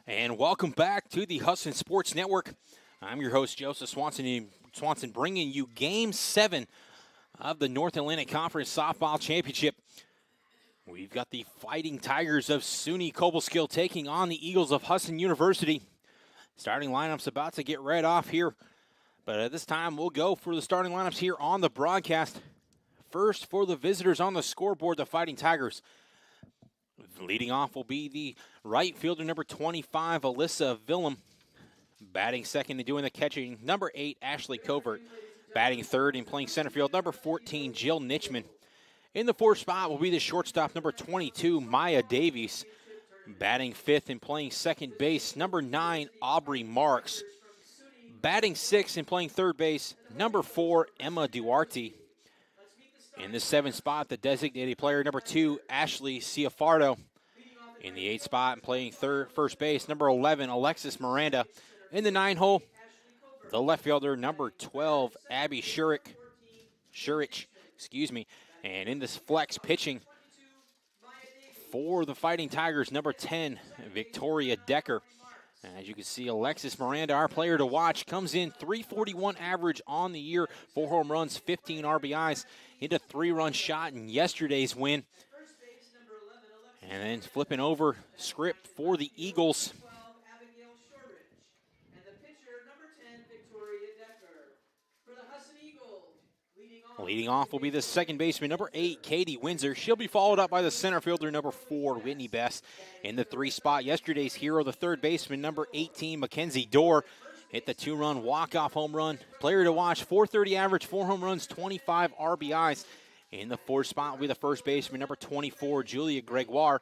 And welcome back to the Husson Sports Network. I'm your host, Joseph Swanson, bringing you Game 7 of the North Atlantic Conference Softball Championship. We've got the Fighting Tigers of SUNY Cobleskill taking on the Eagles of Husson University. Starting lineup's about to get read off here, but at this time we'll go for the starting lineups here on the broadcast. First, for the visitors on the scoreboard, the Fighting Tigers. Leading off will be the right fielder, number 25, Alyssa Willem. Batting second and doing the catching, number 8, Ashley Covert. Batting third and playing center field, number 14, Jill Nichman. In the fourth spot will be the shortstop, number 22, Maya Davies. Batting fifth and playing second base, number 9, Aubrey Marks. Batting sixth and playing third base, number 4, Emma Duarte. In the seventh spot, the designated player, number 2, Ashley Ciafardo. In the eighth spot, and playing first base, number 11, Alexis Miranda. In the 9 hole, the left fielder, number 12, Abby Shurich. And in this flex pitching for the Fighting Tigers, number 10, Victoria Decker. As you can see, Alexis Miranda, our player to watch, comes in .341 average on the year, 4 home runs, 15 RBIs, hit a 3-run shot in yesterday's win. And then flipping over script for the Eagles. Abigail Shurich, and the pitcher, number 10, Victoria Decker. For the Husson Eagles, leading off will be the second baseman, number 8, Katie Windsor. She'll be followed up by the center fielder, number 4, Whitney Best. In the 3 spot, yesterday's hero, the third baseman, number 18, Mackenzie Dorr. Hit the 2-run walk-off home run. Player to watch, .430 average, 4 home runs, 25 RBIs. In the 4th spot will be the first baseman, number 24, Julia Gregoire.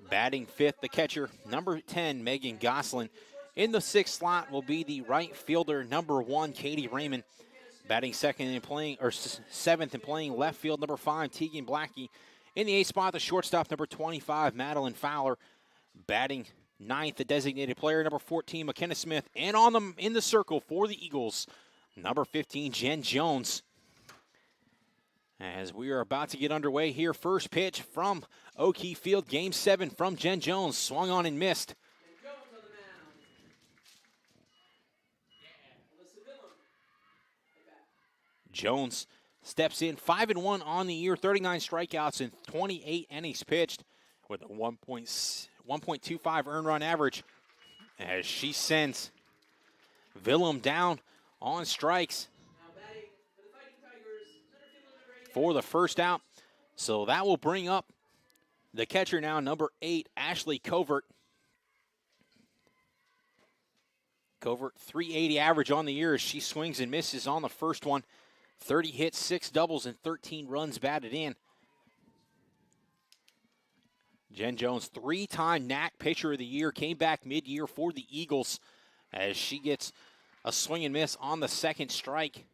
Batting fifth, the catcher, number 10, Megan Goslin. In the 6th slot will be the right fielder, number 1, Katie Raymond. Batting seventh and playing left field, number 5, Tegan Blackie. In the 8th spot, the shortstop, number 25, Madeleine Fowler. Batting 9th, the designated player, number 14, Mckenna Smith. And on them in the circle for the Eagles, number 15, Jen Jones. As we are about to get underway here, first pitch from O'Keefe Field, Game 7 from Jen Jones. Swung on and missed. Jones steps in 5-1 on the year, 39 strikeouts and 28 innings pitched with a 1.25 earned run average as she sends Willem down on strikes for the first out. So that will bring up the catcher now, number 8, Ashley Covert. Covert, .380 average on the year as she swings and misses on the first one. 30 hits, 6 doubles, and 13 runs batted in. Jen Jones, 3-time NAC Pitcher of the Year, came back mid-year for the Eagles as she gets a swing and miss on the second strike.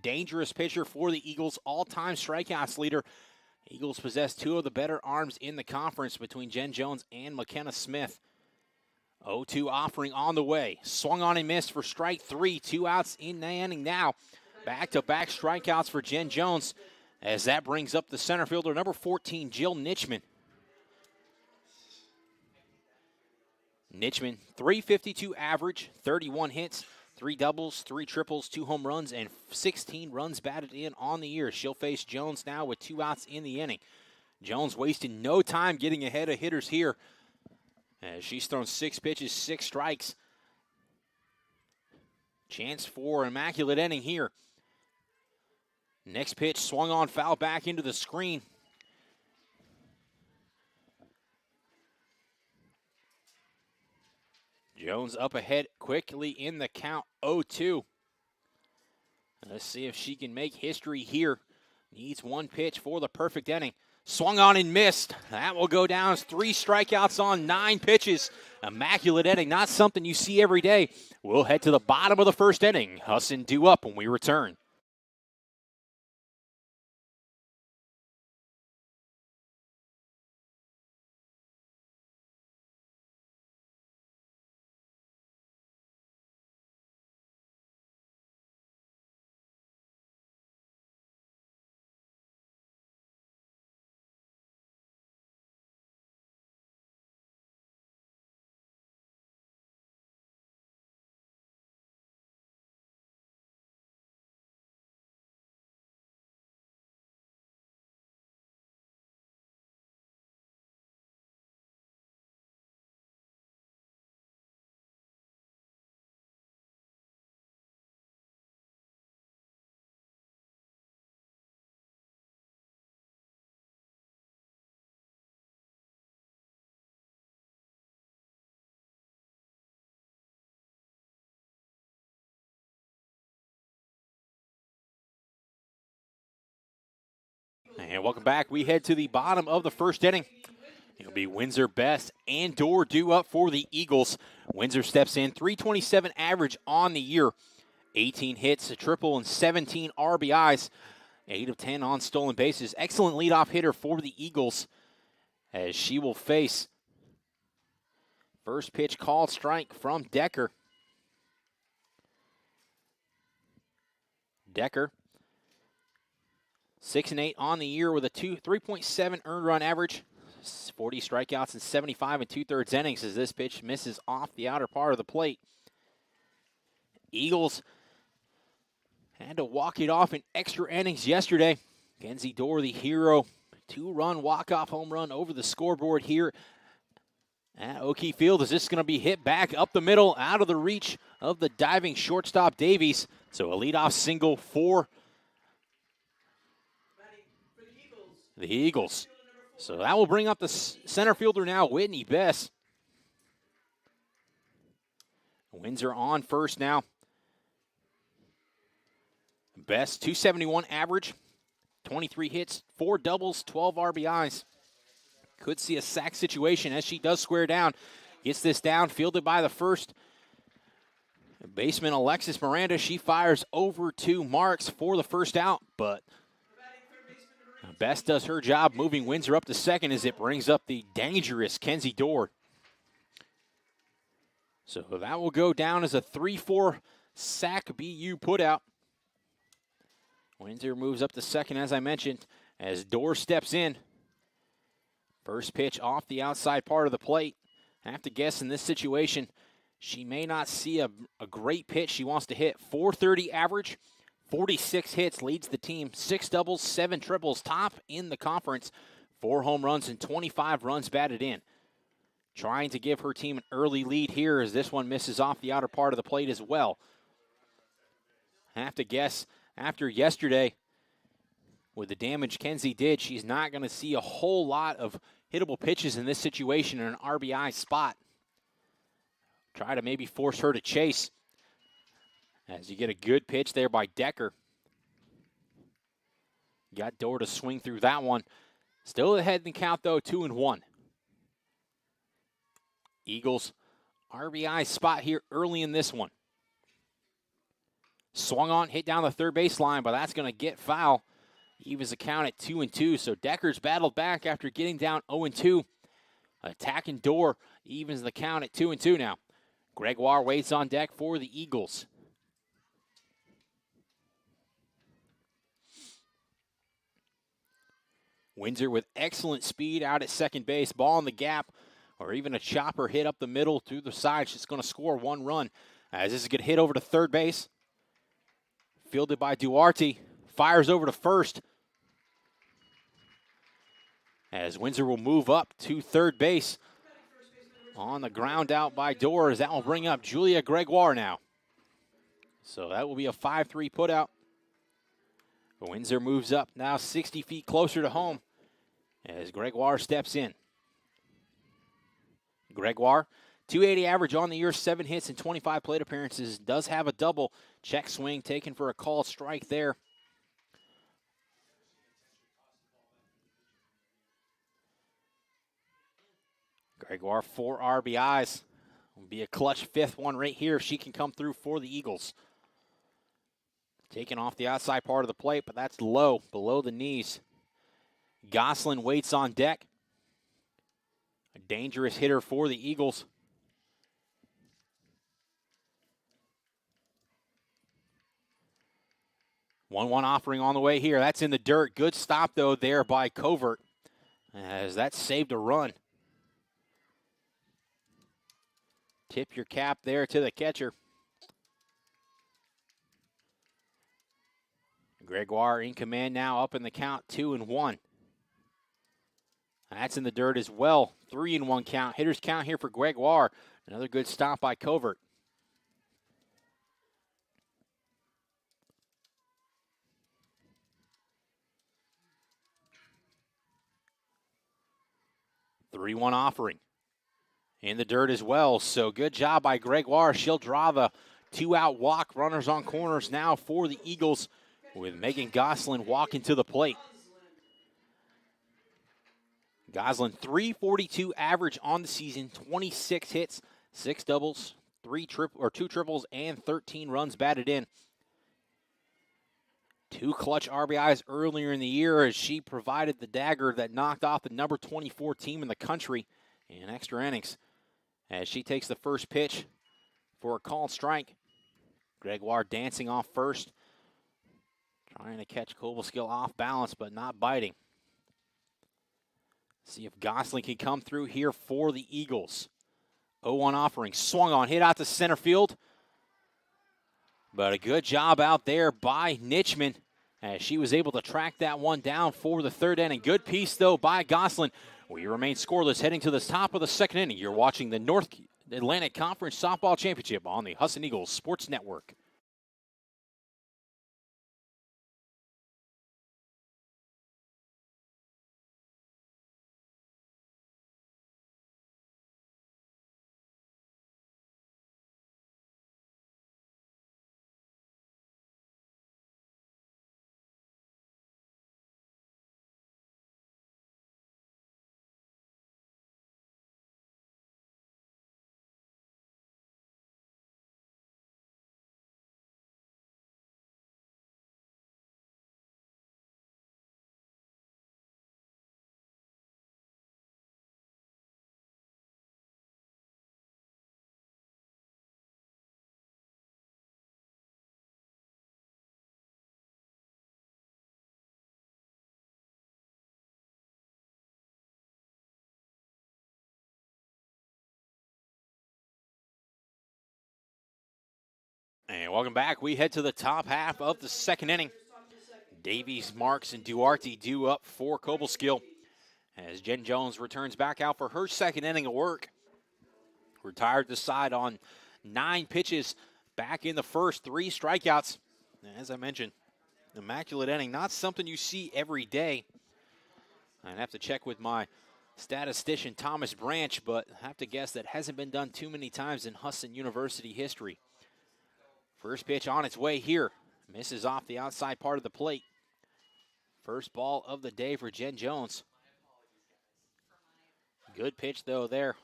Dangerous pitcher for the Eagles, all-time strikeouts leader. Eagles possess 2 of the better arms in the conference between Jen Jones and Mckenna Smith. 0-2 offering on the way. Swung on and missed for strike 3. 2 outs in the inning now. Back-to-back strikeouts for Jen Jones as that brings up the center fielder, number 14, Jill Nichman. Nichman, .352 average, 31 hits, 3 doubles, 3 triples, 2 home runs, and 16 runs batted in on the year. She'll face Jones now with 2 outs in the inning. Jones wasting no time getting ahead of hitters here as she's thrown 6 pitches, 6 strikes. Chance for an immaculate inning here. Next pitch swung on, foul back into the screen. Jones up ahead quickly in the count, 0-2. Let's see if she can make history here. Needs 1 pitch for the perfect inning. Swung on and missed. That will go down as 3 strikeouts on 9 pitches. Immaculate inning, not something you see every day. We'll head to the bottom of the first inning. Husson due up when we return. And welcome back. We head to the bottom of the first inning. It'll be Windsor Best and Dorr due up for the Eagles. Windsor steps in, 327 average on the year. 18 hits, a triple, and 17 RBIs. 8 of 10 on stolen bases. Excellent leadoff hitter for the Eagles as she will face first pitch called strike from Decker. Decker, 6 and 8 on the year with a 3.7 earned run average. 40 strikeouts and 75 2/3 innings as this pitch misses off the outer part of the plate. Eagles had to walk it off in extra innings yesterday. Kenzie Dorr, the hero, 2-run walk-off home run over the scoreboard here at O'Keefe Field. Is this going to be hit back up the middle, out of the reach of the diving shortstop Davies? So a leadoff single for the Eagles. So that will bring up the center fielder now, Whitney Bess. Windsor on first now. Bess, 271 average, 23 hits, 4 doubles, 12 RBIs. Could see a sack situation as she does square down. Gets this down, fielded by the first baseman, Alexis Miranda. She fires over to Marks for the first out, but Bess does her job moving Windsor up to second as it brings up the dangerous Kenzie Dorr. So that will go down as a 3-4 sack BU putout. Windsor moves up to second, as I mentioned, as Dorr steps in. First pitch off the outside part of the plate. I have to guess in this situation, she may not see a great pitch she wants to hit. 430 average, 46 hits, leads the team. 6 doubles, 7 triples, top in the conference. 4 home runs and 25 runs batted in. Trying to give her team an early lead here as this one misses off the outer part of the plate as well. I have to guess after yesterday, with the damage Kenzie did, she's not going to see a whole lot of hittable pitches in this situation in an RBI spot. Try to maybe force her to chase as you get a good pitch there by Decker. Got Dorr to swing through that one. Still ahead in the count, though, 2-1. Eagles RBI spot here early in this one. Swung on, hit down the third base line, but that's going to get foul. Evens the count at 2-2. So Decker's battled back after getting down 0-2. Attacking Dorr evens the count at 2-2 now. Gregoire waits on deck for the Eagles. Windsor with excellent speed out at second base. Ball in the gap, or even a chopper hit up the middle through the side. She's going to score 1 run. As this is going to hit over to third base. Fielded by Duarte. Fires over to first. As Windsor will move up to third base. On the ground out by Dorr, as that will bring up Julia Gregoire now. So that will be a 5-3 putout. Windsor moves up now 60 feet closer to home as Gregoire steps in. Gregoire, 280 average on the year, 7 hits and 25 plate appearances. Does have a double. Check swing taken for a called strike there. Gregoire, 4 RBIs. Will be a clutch 5th one right here if she can come through for the Eagles. Taken off the outside part of the plate, but that's low, below the knees. Goslin waits on deck. A dangerous hitter for the Eagles. One offering on the way here. That's in the dirt. Good stop, though, there by Covert, as that saved a run. Tip your cap there to the catcher. Gregoire in command now, up in the count, 2-1. That's in the dirt as well. 3-1 count. Hitters count here for Gregoire. Another good stop by Covert. The 3-1 offering. In the dirt as well. So good job by Gregoire. She'll draw the 2-out walk. Runners on corners now for the Eagles, with Megan Goslin walking to the plate. Goslin, 342 average on the season, 26 hits, 6 doubles, 2 triples, and 13 runs batted in. 2 clutch RBIs earlier in the year as she provided the dagger that knocked off the number 24 team in the country in extra innings. As she takes the first pitch for a called strike. Gregoire dancing off first, trying to catch Cobleskill off balance, but not biting. See if Gosling can come through here for the Eagles. 0-1 offering, swung on, hit out to center field. But a good job out there by Nichman as she was able to track that one down for the third inning. Good piece, though, by Gosling. We remain scoreless heading to the top of the second inning. You're watching the North Atlantic Conference Softball Championship on the Husson Eagles Sports Network. And welcome back. We head to the top half of the second inning. Davies, Marks, and Duarte due up for Cobleskill as Jen Jones returns back out for her second inning of work. Retired the side on 9 pitches back in the first, 3 strikeouts. As I mentioned, immaculate inning, not something you see every day. I'd have to check with my statistician, Thomas Branch, but I have to guess that hasn't been done too many times in Husson University history. First pitch on its way here. Misses off the outside part of the plate. First ball of the day for Jen Jones. Good pitch, though, there.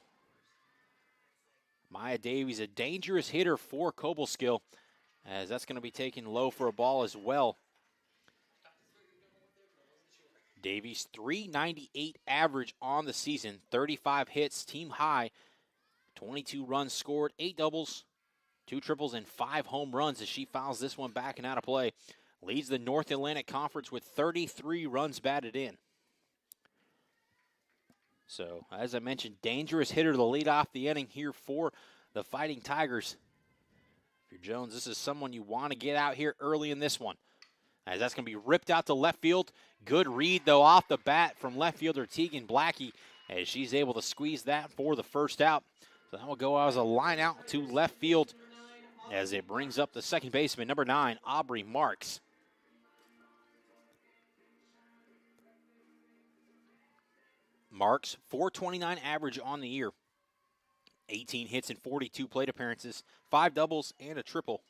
Maya Davies, a dangerous hitter for Cobleskill, as that's going to be taken low for a ball as well. Davies, 398 average on the season, 35 hits, team high, 22 runs scored, 8 doubles, 2 triples, and 5 home runs as she fouls this one back and out of play. Leads the North Atlantic Conference with 33 runs batted in. So, as I mentioned, dangerous hitter to lead off the inning here for the Fighting Tigers. If you're Jones, this is someone you want to get out here early in this one. As that's going to be ripped out to left field. Good read, though, off the bat from left fielder Tegan Blackie as she's able to squeeze that for the first out. So that will go as a line out to left field as it brings up the second baseman, number 9, Aubrey Marks. Marks, 429 average on the year. 18 hits and 42 plate appearances, 5 doubles and a triple.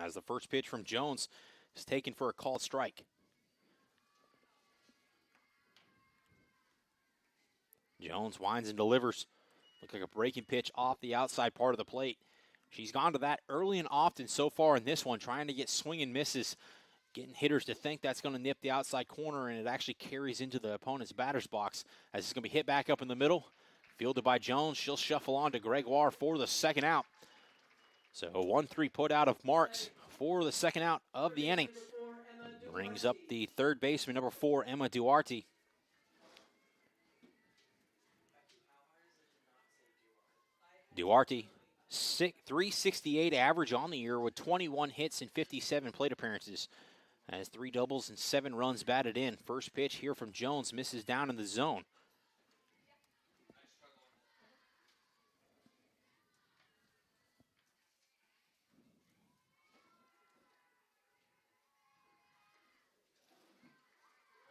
As the first pitch from Jones is taken for a called strike. Jones winds and delivers. Looks like a breaking pitch off the outside part of the plate. She's gone to that early and often so far in this one, trying to get swing and misses, getting hitters to think that's going to nip the outside corner, and it actually carries into the opponent's batter's box as it's going to be hit back up in the middle. Fielded by Jones. She'll shuffle on to Gregoire for the second out. So a 1-3 put out of Marks for the second out of the inning. Brings up the third baseman, number 4, Emma Duarte. Duarte, 368 average on the year with 21 hits and 57 plate appearances. Has 3 doubles and 7 runs batted in. First pitch here from Jones misses down in the zone.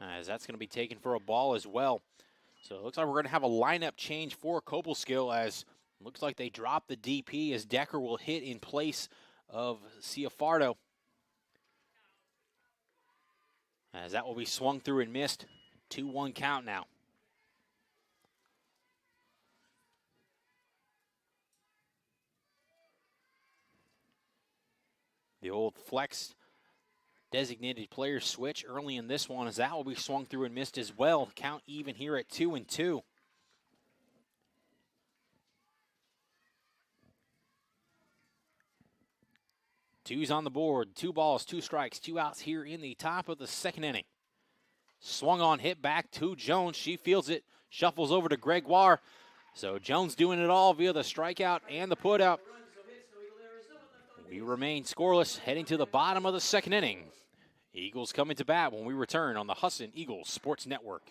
As that's going to be taken for a ball as well. So it looks like we're going to have a lineup change for Cobleskill, as looks like they drop the DP as Decker will hit in place of Ciafardo. As that will be swung through and missed. 2-1 count now. The old flex designated player switch early in this one, as that will be swung through and missed as well. Count even here at 2-2. Two's on the board. 2 balls, 2 strikes, 2 outs here in the top of the second inning. Swung on, hit back to Jones. She fields it, shuffles over to Gregoire. So Jones doing it all via the strikeout and the putout. We remain scoreless, heading to the bottom of the second inning. Eagles coming to bat when we return on the Husson Eagles Sports Network.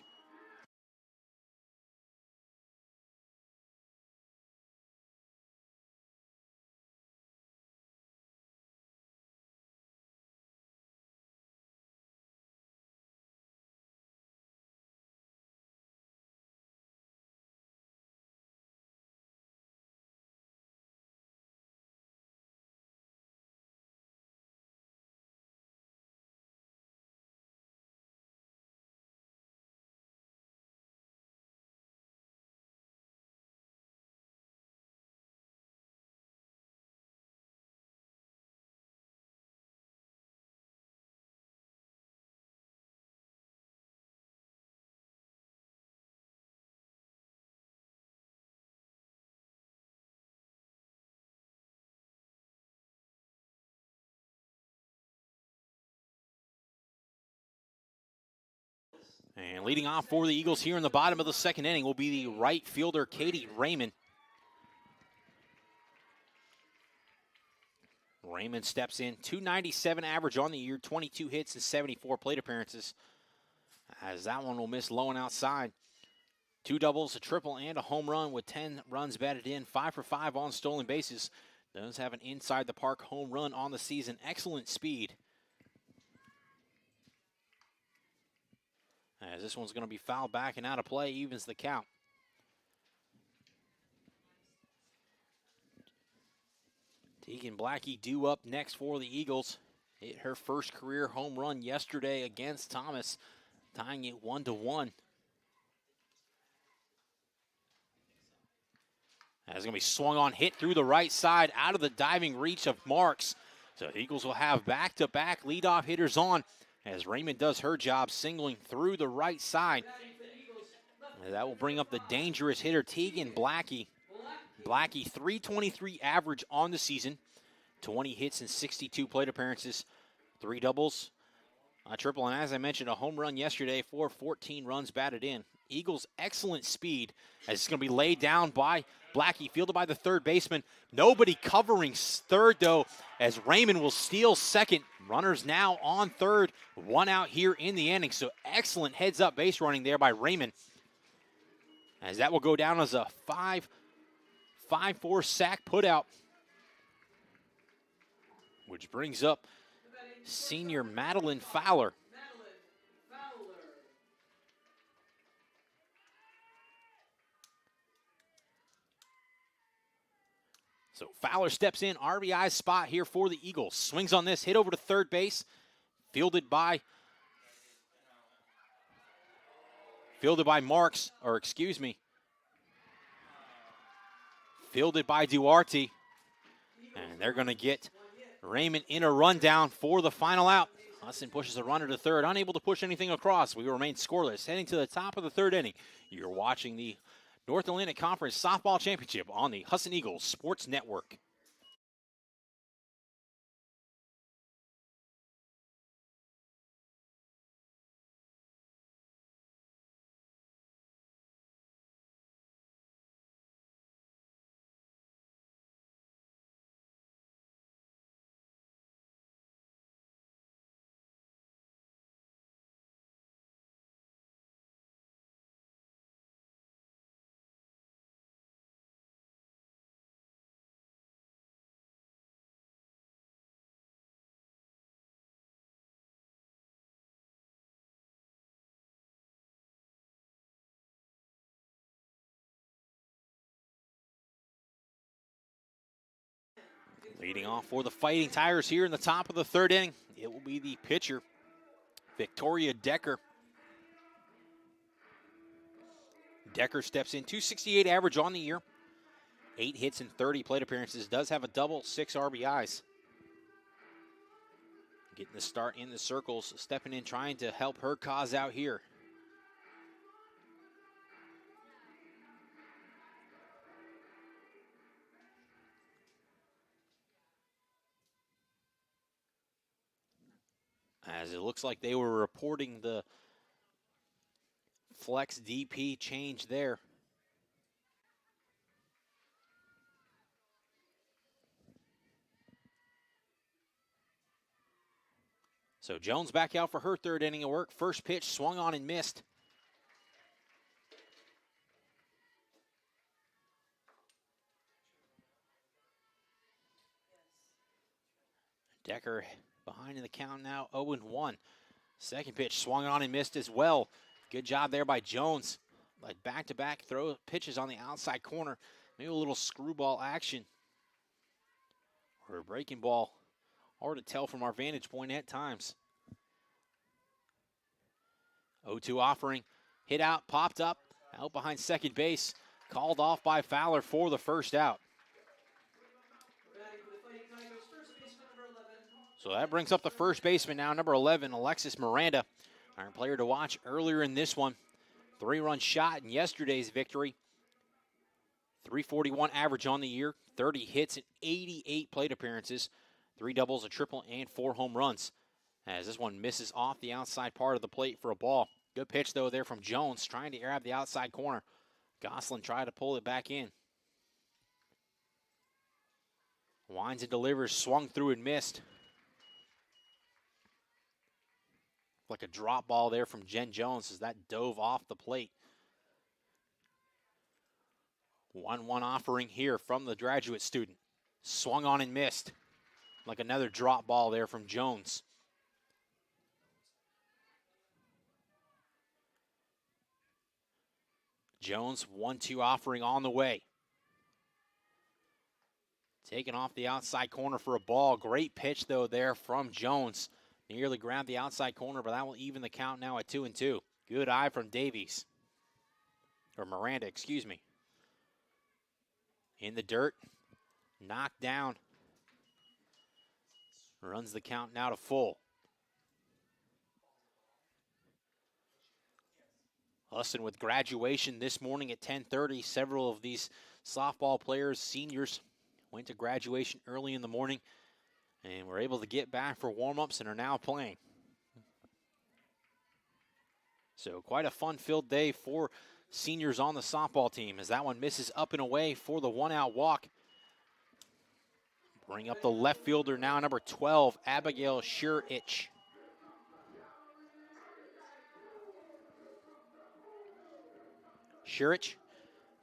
And leading off for the Eagles here in the bottom of the second inning will be the right fielder, Katie Raymond. Raymond steps in, .297 average on the year, 22 hits and 74 plate appearances. As that one will miss low and outside. 2 doubles, a triple, and a home run with 10 runs batted in, 5 for 5 on stolen bases. Does have an inside the park home run on the season. Excellent speed. As this one's going to be fouled back and out of play, evens the count. Tegan Blackie due up next for the Eagles. Hit her first career home run yesterday against Thomas, tying it 1-1. That's going to be swung on, hit through the right side, out of the diving reach of Marks. So the Eagles will have back-to-back leadoff hitters on, as Raymond does her job singling through the right side. And that will bring up the dangerous hitter, Tegan Blackie. Blackie, .323 average on the season, 20 hits and 62 plate appearances, 3 doubles, a triple, and as I mentioned, a home run yesterday for 14 runs batted in. Eagles' excellent speed, as it's going to be laid down by Blackie, fielded by the third baseman. Nobody covering third, though, as Raymond will steal second. Runners now on third, 1 out here in the inning. So excellent heads-up base running there by Raymond, as that will go down as a 5-4 sack putout, which brings up senior Madeleine Fowler. So Fowler steps in, RBI spot here for the Eagles. Swings on this, hit over to third base, fielded by Marks, or excuse me, fielded by Duarte. And they're going to get Raymond in a rundown for the final out. Husson pushes a runner to third, unable to push anything across. We remain scoreless, heading to the top of the third inning. You're watching the North Atlantic Conference Softball Championship on the Husson Eagles Sports Network. Leading off for the Fighting Tigers here in the top of the third inning, it will be the pitcher, Victoria Decker. Decker steps in, 268 average on the year. 8 hits and 30 plate appearances. Does have a double, 6 RBIs. Getting the start in the circles, stepping in, trying to help her cause out here. As it looks like they were reporting the flex DP change there. So Jones back out for her third inning of work. First pitch swung on and missed. Decker behind in the count now, 0-1. Second pitch swung on and missed as well. Good job there by Jones. Like back-to-back throw pitches on the outside corner. Maybe a little screwball action. Or a breaking ball. Hard to tell from our vantage point at times. 0-2 offering. Hit out, popped up, out behind second base. Called off by Fowler for the first out. So that brings up the first baseman now, number 11, Alexis Miranda. Our player to watch earlier in this one. 3-run shot in yesterday's victory. 341 average on the year, 30 hits and 88 plate appearances. 3 doubles, a triple, and 4 home runs. As this one misses off the outside part of the plate for a ball. Good pitch, though, there from Jones, trying to grab the outside corner. Gosselin tried to pull it back in. Winds and delivers, swung through and missed. Like a drop ball there from Jen Jones as that dove off the plate. 1-1 offering here from the graduate student. Swung on and missed. Like another drop ball there from Jones. Jones, 1-2 offering on the way. Taken off the outside corner for a ball. Great pitch, though, there from Jones. Nearly grabbed the outside corner, but that will even the count now at 2-2. Good eye from Davies. Or Miranda, excuse me. In the dirt. Knocked down. Runs the count now to full. Husson with graduation this morning at 10:30. Several of these softball players, seniors, went to graduation early in the morning. And were able to get back for warm-ups and are now playing. So quite a fun-filled day for seniors on the softball team as that one misses up and away for the 1-out walk. Bring up the left fielder now, number 12, Abigail Shurich. Shurich,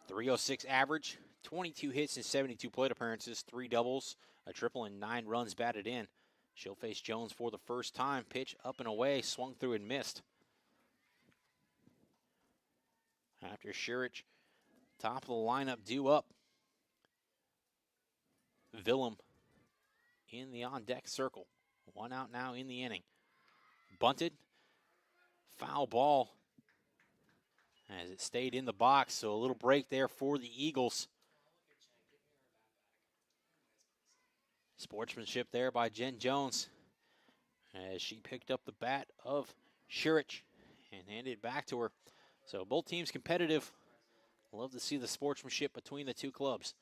306 average, 22 hits and 72 plate appearances, 3 doubles, a triple, and 9 runs batted in. She'll face Jones for the first time. Pitch up and away, swung through and missed. After Shurich, top of the lineup, due up. Willem in the on-deck circle. 1 out now in the inning. Bunted, foul ball as it stayed in the box, so a little break there for the Eagles. Sportsmanship there by Jen Jones as she picked up the bat of Shurich and handed it back to her. So both teams competitive. Love to see the sportsmanship between the two clubs.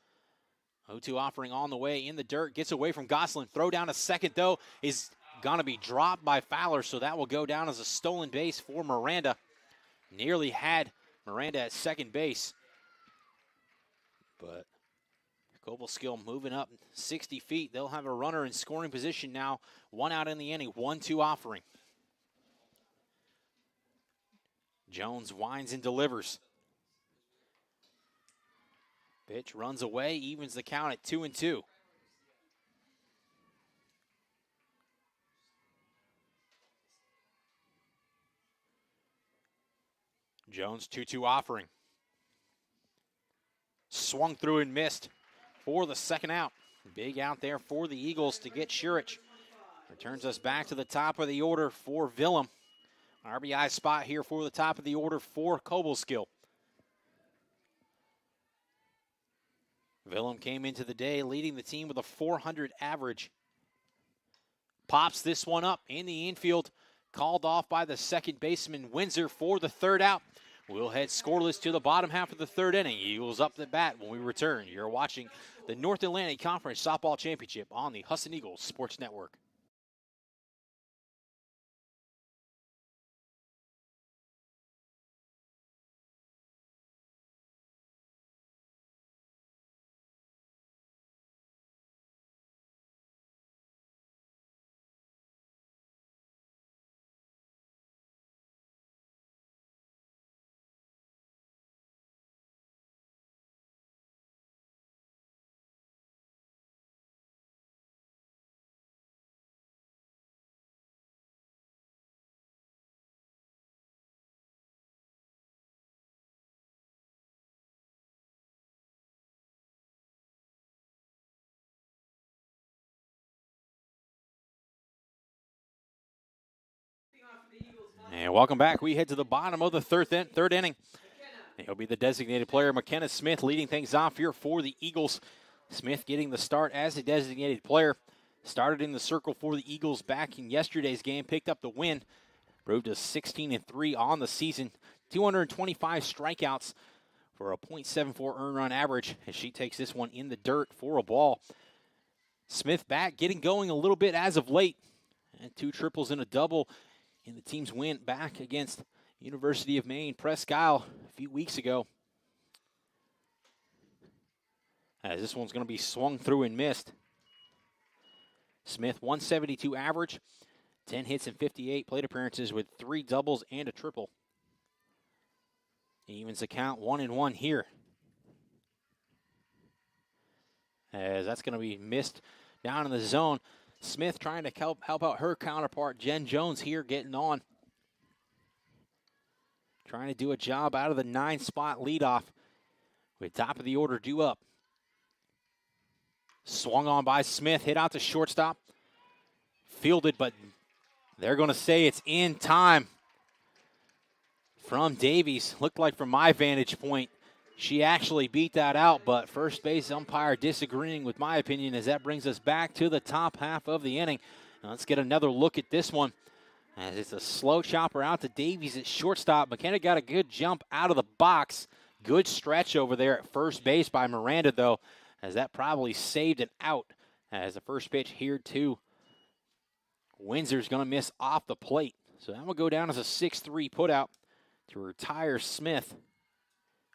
0-2 offering on the way in the dirt. Gets away from Gosselin. Throw down a second, though, is going to be dropped by Fowler, so that will go down as a stolen base for Miranda. Nearly had Miranda at second base. But Cobleskill moving up 60 feet. They'll have a runner in scoring position now. 1 out in the inning, 1-2 offering. Jones winds and delivers. Pitch runs away, evens the count at 2-2. Jones, 2-2 offering. Swung through and missed for the second out. Big out there for the Eagles to get Shurich. Returns us back to the top of the order for Willem. RBI spot here for the top of the order for Cobleskill. Willem came into the day leading the team with a .400 average. Pops this one up in the infield. Called off by the second baseman, Windsor, for the third out. We'll head scoreless to the bottom half of the third inning. Eagles up the bat when we return. You're watching the North Atlantic Conference Softball Championship on the Husson Eagles Sports Network. And welcome back. We head to the bottom of the third inning. It'll be the designated player, Mckenna Smith, leading things off here for the Eagles. Smith getting the start as a designated player. Started in the circle for the Eagles back in yesterday's game. Picked up the win. Proved us 16-3 on the season. 225 strikeouts for a .74 earned run average as she takes this one in the dirt for a ball. Smith back getting going a little bit as of late. And 2 triples and a double in the team's win back against University of Maine Presque Isle a few weeks ago. As this one's going to be swung through and missed. Smith, 172 average, 10 hits and 58 plate appearances with 3 doubles and a triple. Evens the count 1-1 here. As that's going to be missed down in the zone. Smith trying to help out her counterpart, Jen Jones, here getting on. Trying to do a job out of the 9-spot leadoff with top of the order due up. Swung on by Smith, hit out to shortstop. Fielded, but they're going to say it's in time from Davies. Looked like from my vantage point, she actually beat that out, but first base umpire disagreeing with my opinion as that brings us back to the top half of the inning. Now let's get another look at this one. As it's a slow chopper out to Davies at shortstop. Mckenna got a good jump out of the box. Good stretch over there at first base by Miranda, though, as that probably saved an out. As the first pitch here to Windsor's going to miss off the plate. So that will go down as a 6-3 putout to retire Smith.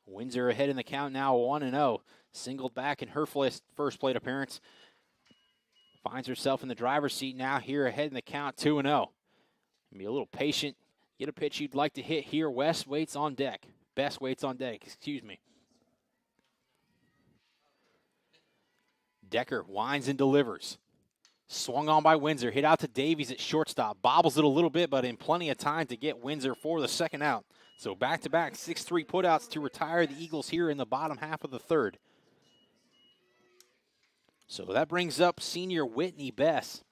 Windsor ahead in the count now 1-0. Singled back in her first plate appearance. Finds herself in the driver's seat now here ahead in the count 2-0. Be a little patient. Get a pitch you'd like to hit here. West waits on deck. Best waits on deck, excuse me. Decker winds and delivers. Swung on by Windsor. Hit out to Davies at shortstop. Bobbles it a little bit, but in plenty of time to get Windsor for the second out. So back-to-back 6-3 putouts to retire the Eagles here in the bottom half of the third. So that brings up senior Whitney Bess.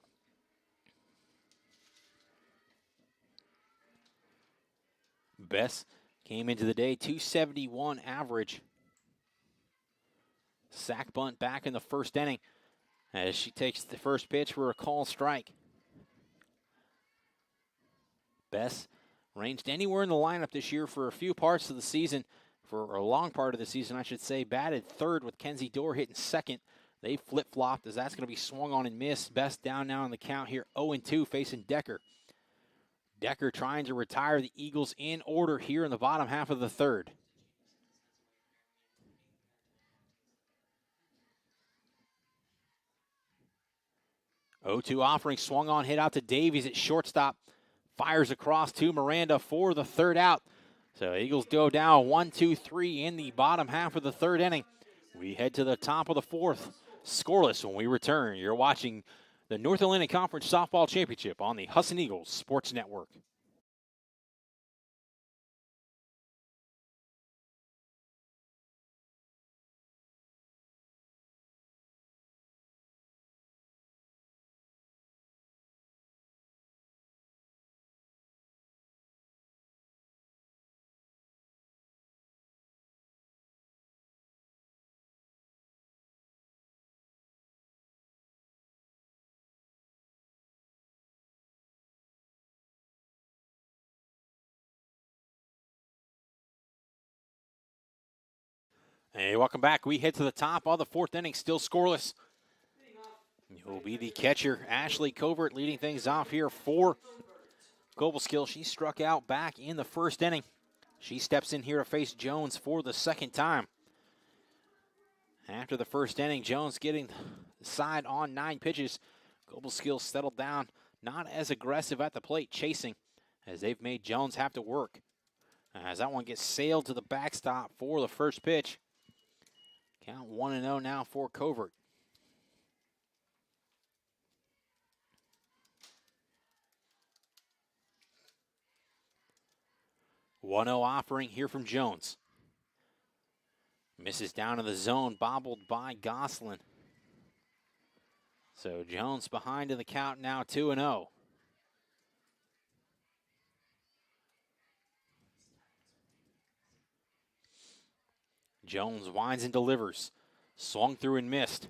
Bess came into the day 271 average. Sack bunt back in the first inning as she takes the first pitch for a call strike. Bess ranged anywhere in the lineup this year for a few parts of the season, for a long part of the season, I should say. Batted third with Kenzie Dorr hitting second. They flip-flopped as that's going to be swung on and missed. Bess down now in the count here, 0-2 facing Decker. Decker trying to retire the Eagles in order here in the bottom half of the third. O2 offering, swung on, hit out to Davies at shortstop. Fires across to Miranda for the third out. So Eagles go down 1-2-3 in the bottom half of the third inning. We head to the top of the fourth. Scoreless when we return. You're watching the North Atlantic Conference Softball Championship on the Husson Eagles Sports Network. Hey, welcome back. We head to the top of the fourth inning, still scoreless. You'll be the catcher, Ashley Covert, leading things off here for Cobleskill. She struck out back in the first inning. She steps in here to face Jones for the second time. After the first inning, Jones getting the side on 9 pitches. Cobleskill settled down, not as aggressive at the plate, chasing, as they've made Jones have to work. As that one gets sailed to the backstop for the first pitch. Count 1-0 now for Covert. One 0 offering here from Jones. Misses down in the zone, bobbled by Gosselin. So Jones behind in the count now, 2-0. Jones winds and delivers. Swung through and missed.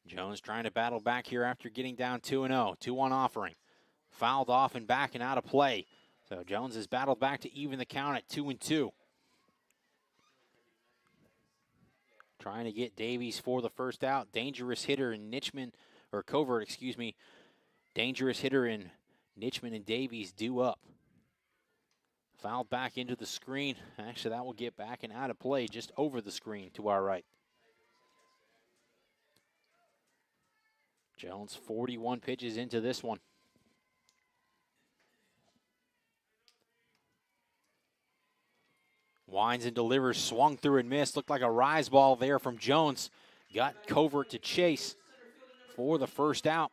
Jones trying to battle back here after getting down 2-0. 2-1 offering. Fouled off and back and out of play. So Jones has battled back to even the count at 2-2. Trying to get Davies for the first out. Dangerous hitter in Nichman, or Covert, excuse me. Dangerous hitter in Nichman and Davies due up. Fouled back into the screen. Actually, that will get back and out of play just over the screen to our right. Jones 41 pitches into this one. Winds and delivers, swung through and missed. Looked like a rise ball there from Jones. Got Covert to chase for the first out.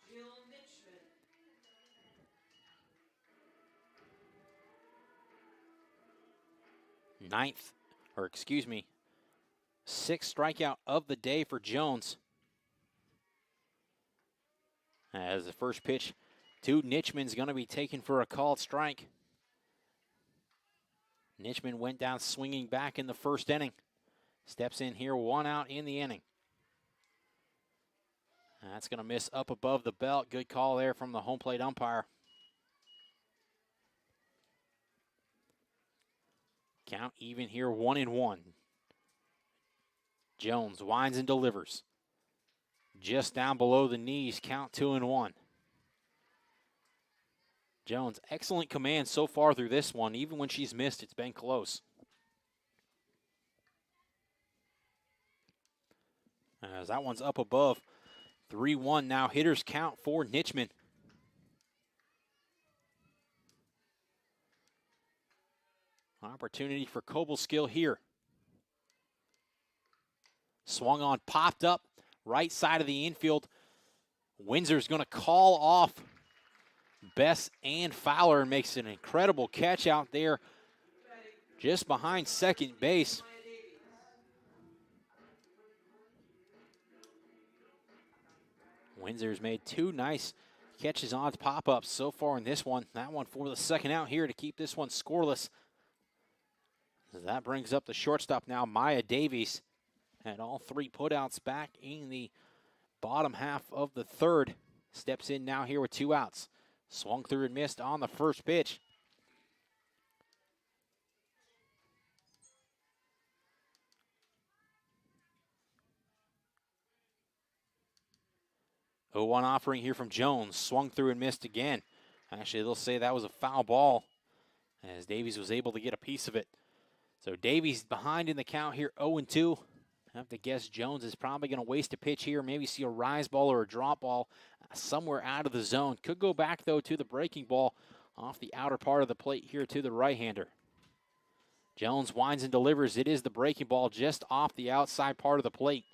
Sixth strikeout of the day for Jones. As the first pitch to Nichman's going to be taken for a called strike. Nichman went down swinging back in the first inning. Steps in here, 1 out in the inning. That's going to miss up above the belt. Good call there from the home plate umpire. Count even here, 1-1. Jones winds and delivers. Just down below the knees, count 2-1. Jones, excellent command so far through this one. Even when she's missed, it's been close. As that one's up above. 3-1 now. Hitters count for Nichman. Opportunity for Cobleskill here. Swung on, popped up. Right side of the infield. Windsor's going to call off Bess and Fowler and makes an incredible catch out there just behind second base. Windsor's made 2 nice catches on pop-ups so far in this one. That one for the second out here to keep this one scoreless. That brings up the shortstop now, Maya Davies. Had all 3 putouts back in the bottom half of the third. Steps in now here with 2 outs. Swung through and missed on the first pitch. Oh, 1 offering here from Jones. Swung through and missed again. Actually, they'll say that was a foul ball as Davies was able to get a piece of it. So Davies behind in the count here, 0-2. I have to guess Jones is probably going to waste a pitch here, maybe see a rise ball or a drop ball somewhere out of the zone. Could go back, though, to the breaking ball off the outer part of the plate here to the right-hander. Jones winds and delivers. It is the breaking ball just off the outside part of the plate.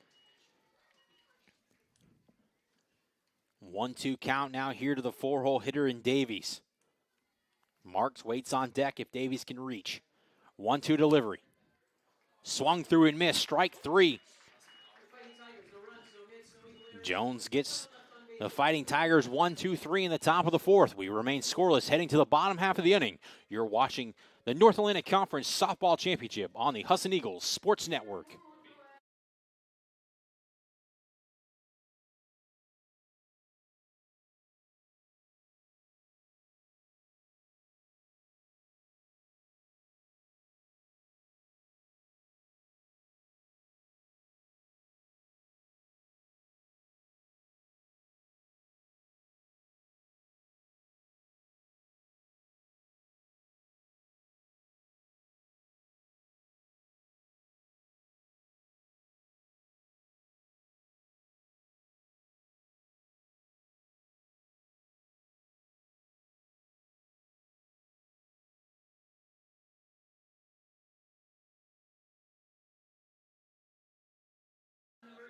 1-2 count now here to the 4-hole hitter in Davies. Marks waits on deck if Davies can reach. 1-2 delivery. Swung through and missed. Strike 3. Jones gets the Fighting Tigers 1-2-3 in the top of the fourth. We remain scoreless heading to the bottom half of the inning. You're watching the North Atlantic Conference Softball Championship on the Husson Eagles Sports Network.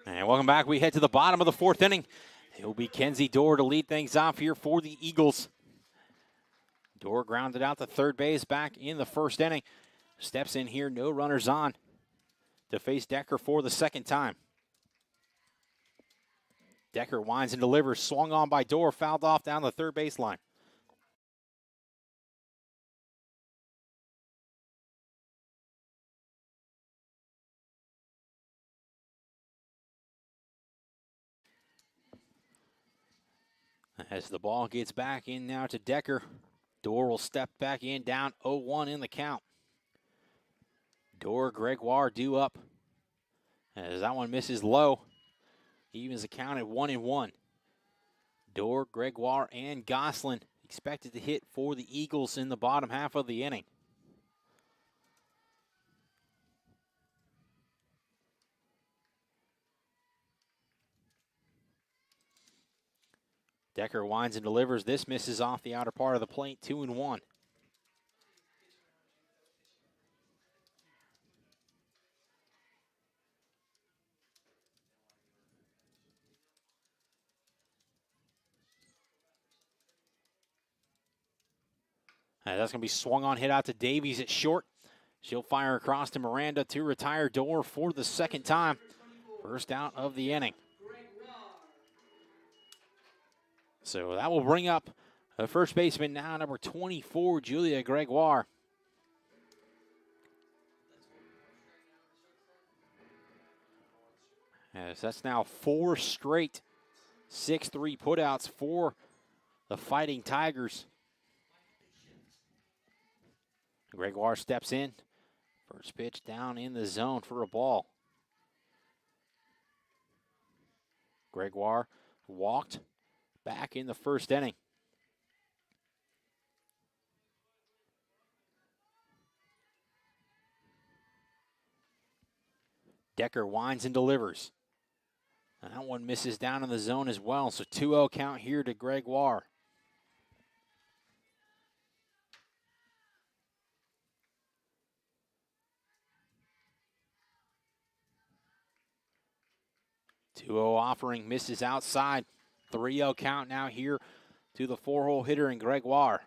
And welcome back. We head to the bottom of the fourth inning. It will be Kenzie Dorr to lead things off here for the Eagles. Dorr grounded out to third base back in the first inning. Steps in here, no runners on, to face Decker for the second time. Decker winds and delivers, swung on by Dorr, fouled off down the third baseline. As the ball gets back in now to Decker, Dorr will step back in, down 0-1 in the count. Dorr, Gregoire due up. As that one misses low, evens the count at 1-1. Dorr, Gregoire, and Gosselin expected to hit for the Eagles in the bottom half of the inning. Decker winds and delivers. This misses off the outer part of the plate, 2-1. That's going to be swung on, hit out to Davies at short. She'll fire across to Miranda to retire Dorr for the second time. First out of the inning. So that will bring up the first baseman now, number 24, Julia Gregoire. As that's now 4 straight 6-3 putouts for the Fighting Tigers. Gregoire steps in. First pitch down in the zone for a ball. Gregoire walked back in the first inning. Decker winds and delivers. That one misses down in the zone as well, so 2-0 count here to Gregoire. Offering misses outside. 3-0 count now here to the 4-hole hitter in Gregoire.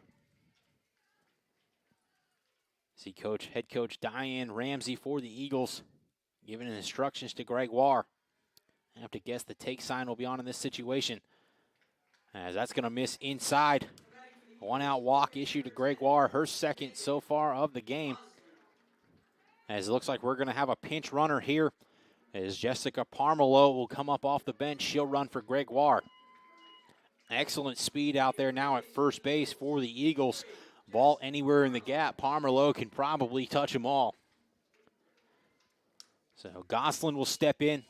See head coach Diane Ramsey for the Eagles giving instructions to Gregoire. I have to guess the take sign will be on in this situation, as that's going to miss inside. 1-out walk issued to Gregoire, her second so far of the game. As it looks like we're going to have a pinch runner here, as Jessica Parmelo will come up off the bench. She'll run for Gregoire. Excellent speed out there now at first base for the Eagles. Ball anywhere in the gap, Parmelo can probably touch them all. So Gosselin will step in.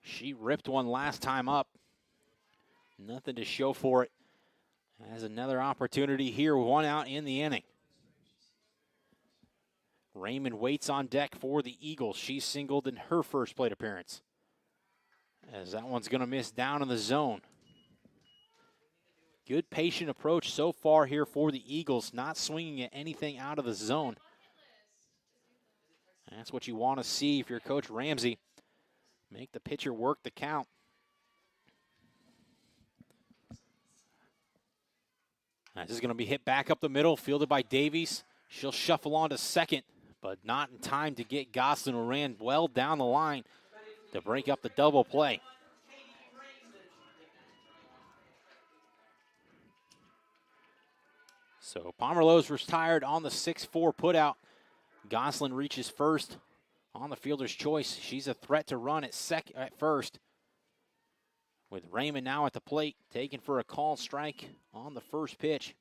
She ripped one last time up. Nothing to show for it. Has another opportunity here, 1 out in the inning. Raymond waits on deck for the Eagles. She singled in her first plate appearance. As that one's going to miss down in the zone. Good patient approach so far here for the Eagles, not swinging at anything out of the zone. That's what you want to see if you're Coach Ramsey. Make the pitcher work the count. This is going to be hit back up the middle, fielded by Davies. She'll shuffle on to second, but not in time to get Gosselin, who ran well down the line to break up the double play. So Pomerleau's retired on the 6-4 putout. Gosselin reaches first on the fielder's choice. She's a threat to run at first. With Raymond now at the plate, taking for a called strike on the first pitch.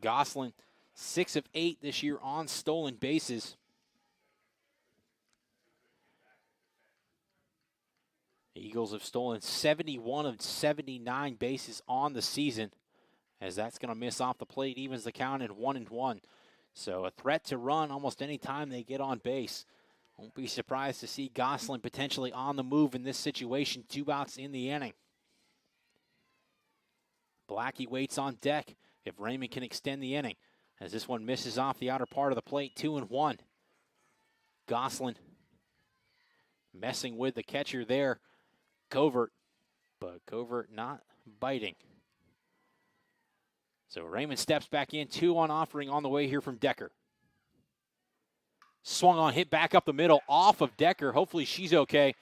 Gosselin, 6 of 8 this year on stolen bases. The Eagles have stolen 71 of 79 bases on the season, as that's going to miss off the plate, evens the count at 1-1. So a threat to run almost any time they get on base. Won't be surprised to see Gosselin potentially on the move in this situation. 2 outs in the inning. Blackie waits on deck if Raymond can extend the inning, as this one misses off the outer part of the plate, 2-1. Gosselin messing with the catcher there, Covert, but Covert not biting. So Raymond steps back in, 2 on offering on the way here from Decker. Swung on, hit back up the middle, off of Decker. Hopefully she's okay.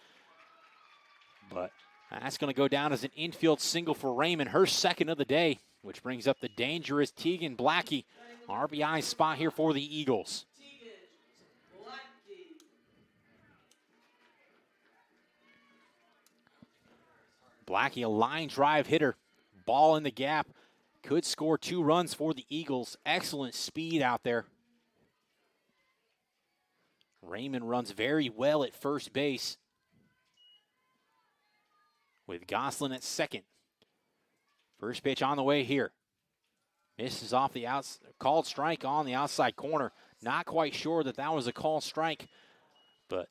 But that's going to go down as an infield single for Raymond, her second of the day, which brings up the dangerous Tegan Blackie. RBI spot here for the Eagles. Blackie, a line drive hitter. Ball in the gap. Could score 2 runs for the Eagles. Excellent speed out there. Raymond runs very well at first base, with Gosselin at second. First pitch on the way here. Misses off the called strike on the outside corner. Not quite sure that was a called strike, but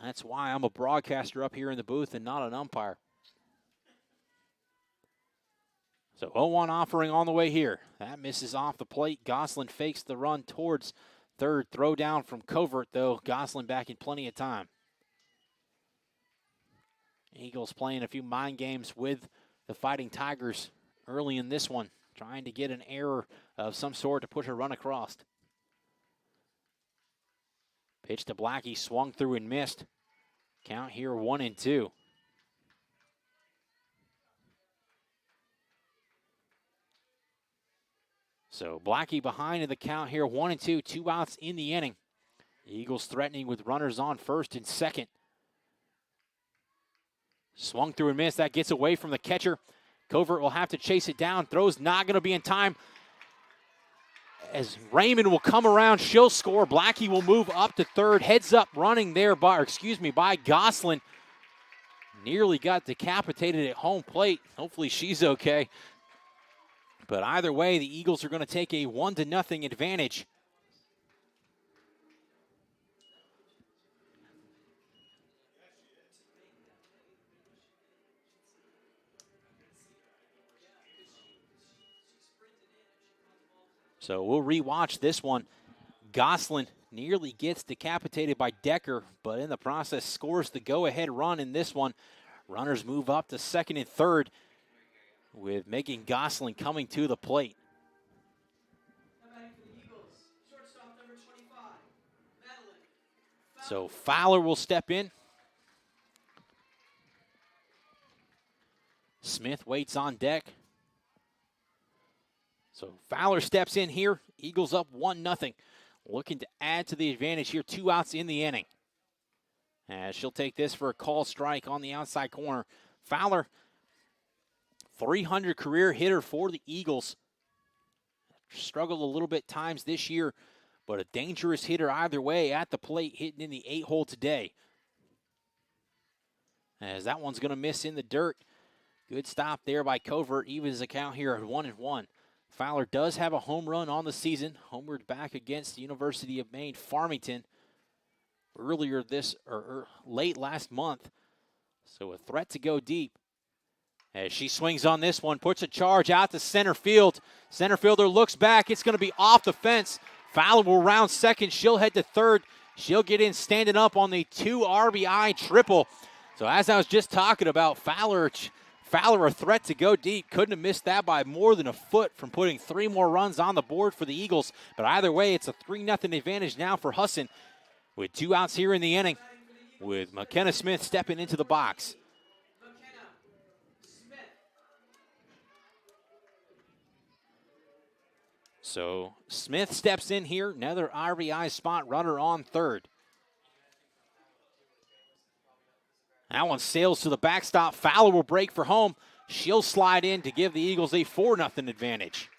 that's why I'm a broadcaster up here in the booth and not an umpire. So 0-1 offering on the way here. That misses off the plate. Gosselin fakes the run towards third. Throw down from Covert, though. Gosselin back in plenty of time. Eagles playing a few mind games with the Fighting Tigers early in this one, trying to get an error of some sort to push a run across. Pitch to Blackie, swung through and missed. Count here 1-2. So Blackie behind in the count here, 1-2, 2 outs in the inning. Eagles threatening with runners on first and second. Swung through and missed. That gets away from the catcher. Covert will have to chase it down. Throw's not going to be in time, as Raymond will come around. She'll score. Blackie will move up to third. Heads up running there by Gosselin. Nearly got decapitated at home plate. Hopefully she's okay. But either way, the Eagles are going to take a 1-0 advantage. So we'll rewatch this one. Gosselin nearly gets decapitated by Decker, but in the process scores the go-ahead run in this one. Runners move up to second and third, with Megan Gosselin coming to the plate. So Fowler will step in. Smith waits on deck. So Fowler steps in here. Eagles up 1-0. Looking to add to the advantage here. 2 outs in the inning. As she'll take this for a call strike on the outside corner. Fowler, 300 career hitter for the Eagles. Struggled a little bit times this year, but a dangerous hitter either way at the plate, hitting in the 8-hole today. As that one's going to miss in the dirt. Good stop there by Covert. Evens the count here at 1-1. Fowler does have a home run on the season. Homered back against the University of Maine, Farmington, earlier late last month. So a threat to go deep. As she swings on this one, puts a charge out to center field. Center fielder looks back. It's going to be off the fence. Fowler will round second. She'll head to third. She'll get in standing up on the 2 RBI triple. So as I was just talking about, Fowler a threat to go deep. Couldn't have missed that by more than a foot from putting 3 more runs on the board for the Eagles. But either way, it's a 3-0 advantage now for Husson, with 2 outs here in the inning, with Mckenna Smith stepping into the box. So Smith steps in here, another RBI spot, runner on third. That one sails to the backstop. Fowler will break for home. She'll slide in to give the Eagles a 4-0 advantage.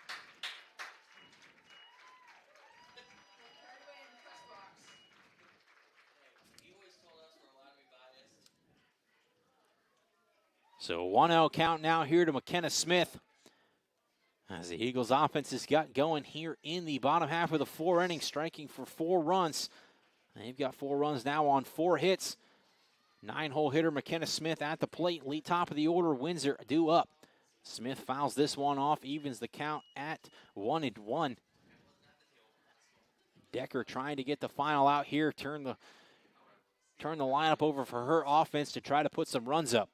So 1-0 count now here to Mckenna Smith, as the Eagles offense has got going here in the bottom half of the 4 innings, striking for 4 runs. They've got 4 runs now on 4 hits. 9-hole hitter Mckenna Smith at the plate. Lead top of the order, Windsor due up. Smith fouls this one off, evens the count at 1-1. Decker trying to get the final out here, turn the lineup over for her offense to try to put some runs up.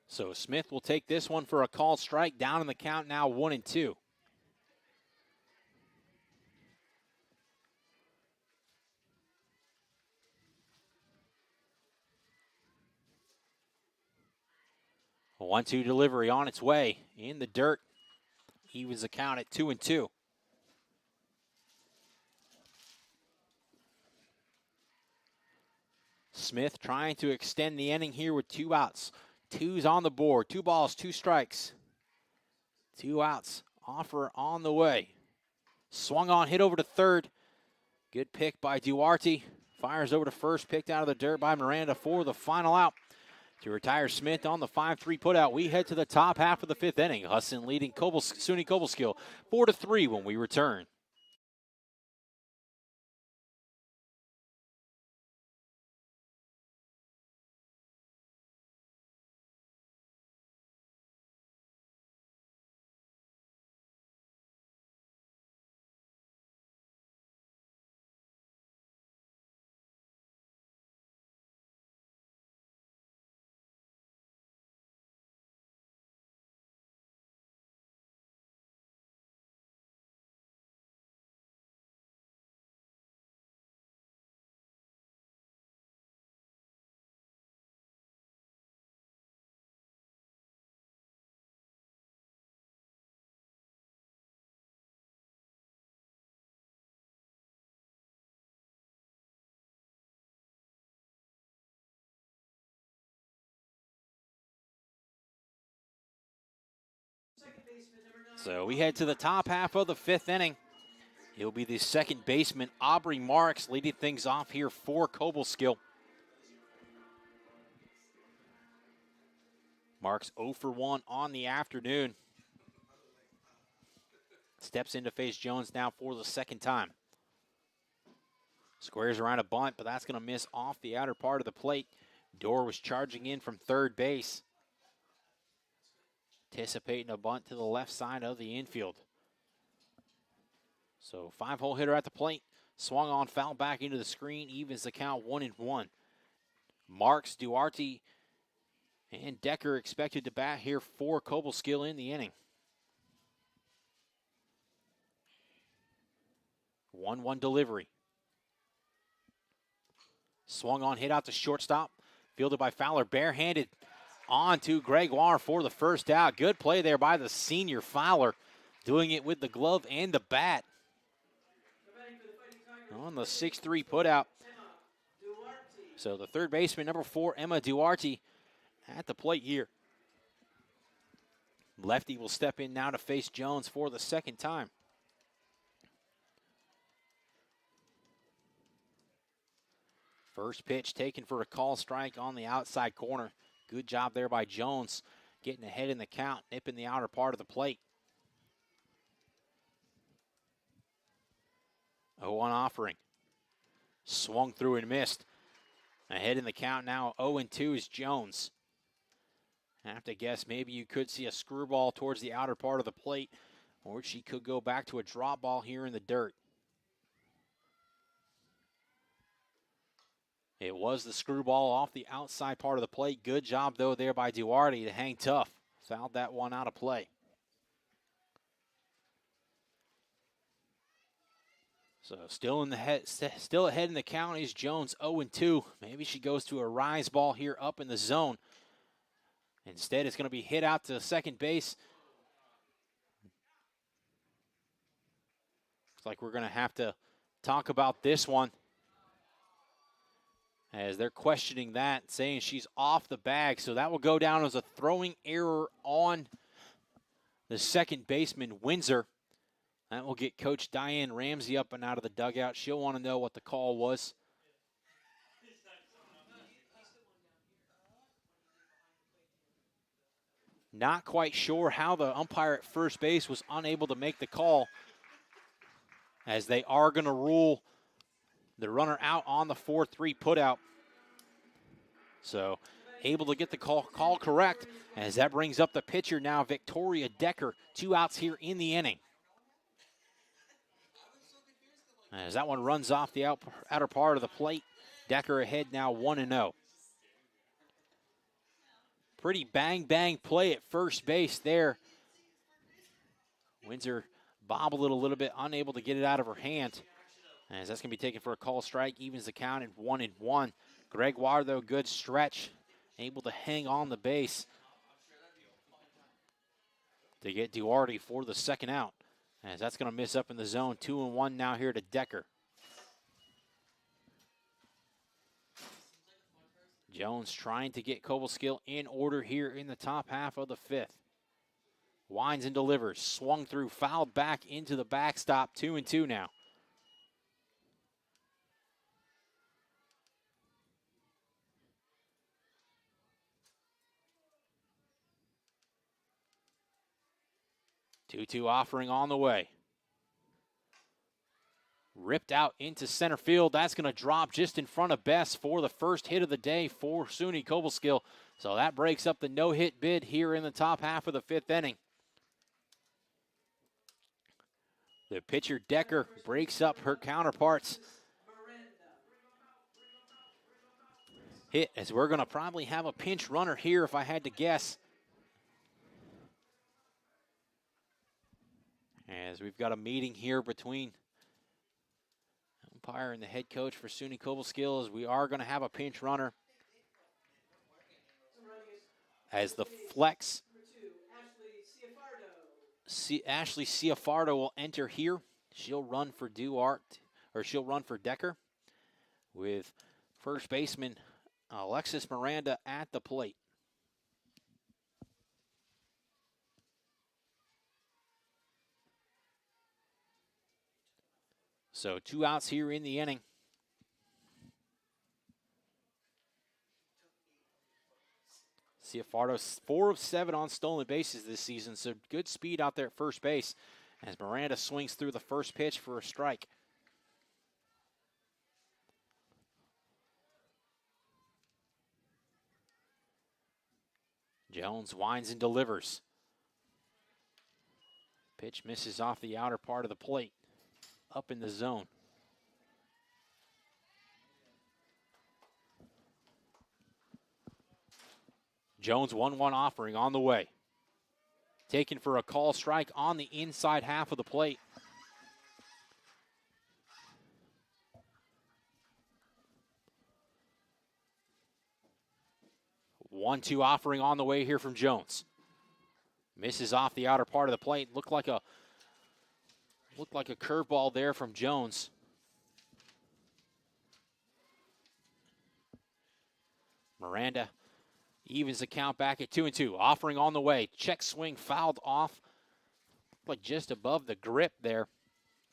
So Smith will take this one for a called strike, down in the count now 1-2. A 1-2 delivery on its way in the dirt. Evens the count at 2-2. Smith trying to extend the inning here with 2 outs. 2's on the board. 2 balls, 2 strikes. 2 outs. Offer on the way. Swung on, hit over to third. Good pick by Duarte. Fires over to first, picked out of the dirt by Miranda for the final out. To retire Smith on the 5-3 putout, we head to the top half of the 5th inning. Husson leading SUNY Cobleskill 4-3 when we return. So we head to the top half of the 5th inning. He'll be the second baseman, Aubrey Marks, leading things off here for Cobleskill. Marks 0 for 1 on the afternoon. Steps in to face Jones now for the second time. Squares around a bunt, but that's going to miss off the outer part of the plate. Dorr was charging in from third base. Anticipating a bunt to the left side of the infield. So 5-hole hitter at the plate. Swung on, foul back into the screen. Evens the count 1-1. Marks, Duarte, and Decker expected to bat here for Cobleskill in the inning. 1-1 delivery. Swung on, hit out to shortstop. Fielded by Fowler, barehanded on to Gregoire for the first out. Good play there by the senior Fowler, doing it with the glove and the bat. On the 6-3 putout. So the third baseman, number 4, Emma Duarte, at the plate here. Lefty will step in now to face Jones for the second time. First pitch taken for a call strike on the outside corner. Good job there by Jones, getting ahead in the count, nipping the outer part of the plate. 0-1 offering. Swung through and missed. Ahead in the count now, 0-2 is Jones. I have to guess maybe you could see a screwball towards the outer part of the plate, or she could go back to a drop ball here in the dirt. It was the screwball off the outside part of the plate. Good job, though, there by Duarte to hang tough. Fouled that one out of play. So still ahead in the count is Jones, 0-2. Maybe she goes to a rise ball here up in the zone. Instead, it's going to be hit out to second base. Looks like we're going to have to talk about this one, as they're questioning that, saying she's off the bag. So that will go down as a throwing error on the second baseman, Windsor. That will get Coach Diane Ramsey up and out of the dugout. She'll want to know what the call was. Not quite sure how the umpire at first base was unable to make the call, as they are going to rule the runner out on the 4-3 putout. So able to get the call correct, as that brings up the pitcher now, Victoria Decker. 2 outs here in the inning. As that one runs off the outer part of the plate, Decker ahead now 1-0. Pretty bang play at first base there. Windsor bobbled it a little bit, unable to get it out of her hand. As that's going to be taken for a call strike, evens the count at 1-1. Gregoire, though, good stretch, able to hang on the base to get Duarte for the second out. As that's going to miss up in the zone. 2-1 now here to Decker. Jones trying to get Cobleskill in order here in the top half of the 5th. Winds and delivers, swung through, fouled back into the backstop. 2-2 now. Two offering on the way. Ripped out into center field. That's going to drop just in front of Bess for the first hit of the day for SUNY Cobleskill. So that breaks up the no-hit bid here in the top half of the 5th inning. The pitcher, Decker, breaks up her counterparts. Hit, as we're going to probably have a pinch runner here if I had to guess. As we've got a meeting here between umpire and the head coach for SUNY Cobleskill, as we are going to have a pinch runner. As the flex, Ashley Ciafardo will enter here. She'll run for she'll run for Decker, with first baseman Alexis Miranda at the plate. So 2 outs here in the inning. Ciafardo 4 of 7 on stolen bases this season, so good speed out there at first base as Miranda swings through the first pitch for a strike. Jones winds and delivers. Pitch misses off the outer part of the plate, up in the zone. Jones 1-1 offering on the way. Taken for a call strike on the inside half of the plate. One-two offering on the way here from Jones. Misses off the outer part of the plate. Looked like a curveball there from Jones. Miranda evens the count back at 2-2. Offering on the way. Check swing fouled off. Like just above the grip there.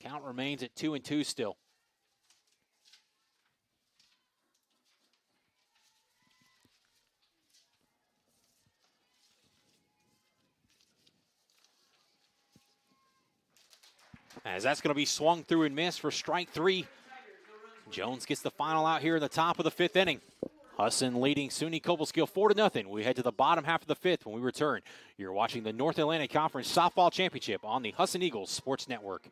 Count remains at 2-2 still. As that's going to be swung through and missed for strike 3. Jones gets the final out here in the top of the 5th inning. Husson leading SUNY Cobleskill 4-0. We head to the bottom half of the 5th when we return. You're watching the North Atlantic Conference Softball Championship on the Husson Eagles Sports Network.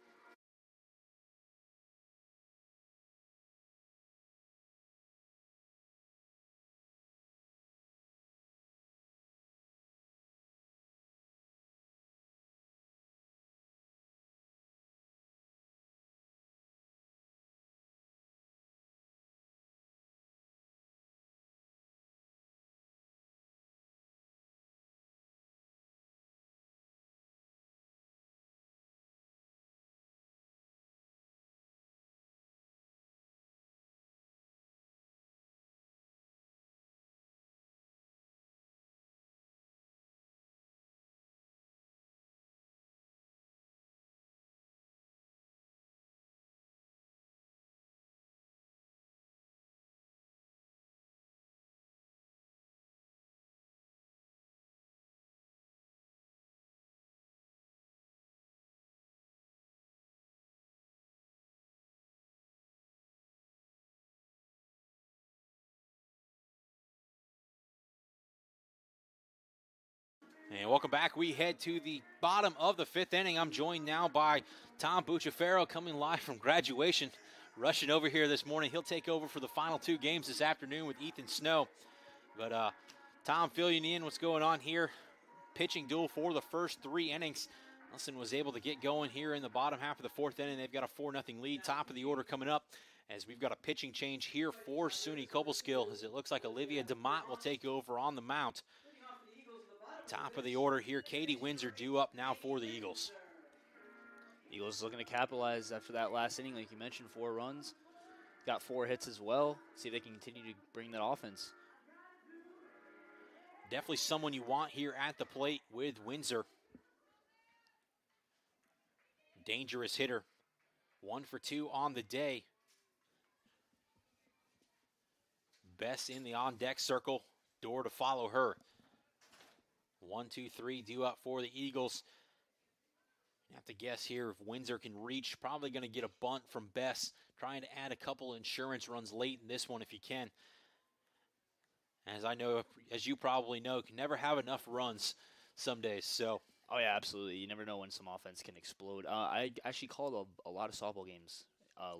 And welcome back. We head to the bottom of the 5th inning. I'm joined now by Tom Bucciferro, coming live from graduation, rushing over here this morning. He'll take over for the final 2 games this afternoon with Ethan Snow. But Tom, fill you in what's going on here. Pitching duel for the first 3 innings. Husson was able to get going here in the bottom half of the 4th inning. They've got a 4-0 lead. Top of the order coming up as we've got a pitching change here for SUNY Cobleskill, as it looks like Olivia DeMott will take over on the mound. Top of the order here, Katie Windsor due up now for the Eagles. Eagles looking to capitalize after that last inning, like you mentioned, 4 runs. Got 4 hits as well. See if they can continue to bring that offense. Definitely someone you want here at the plate with Windsor. Dangerous hitter. 1 for 2 on the day. Best in the on-deck circle. Door to follow her. 1, 2, 3 due up for the Eagles. You have to guess here if Windsor can reach. Probably going to get a bunt from Bess. Trying to add a couple insurance runs late in this one if you can. As I know, as you probably know, can never have enough runs some days. So. Oh, yeah, absolutely. You never know when some offense can explode. I actually called a lot of softball games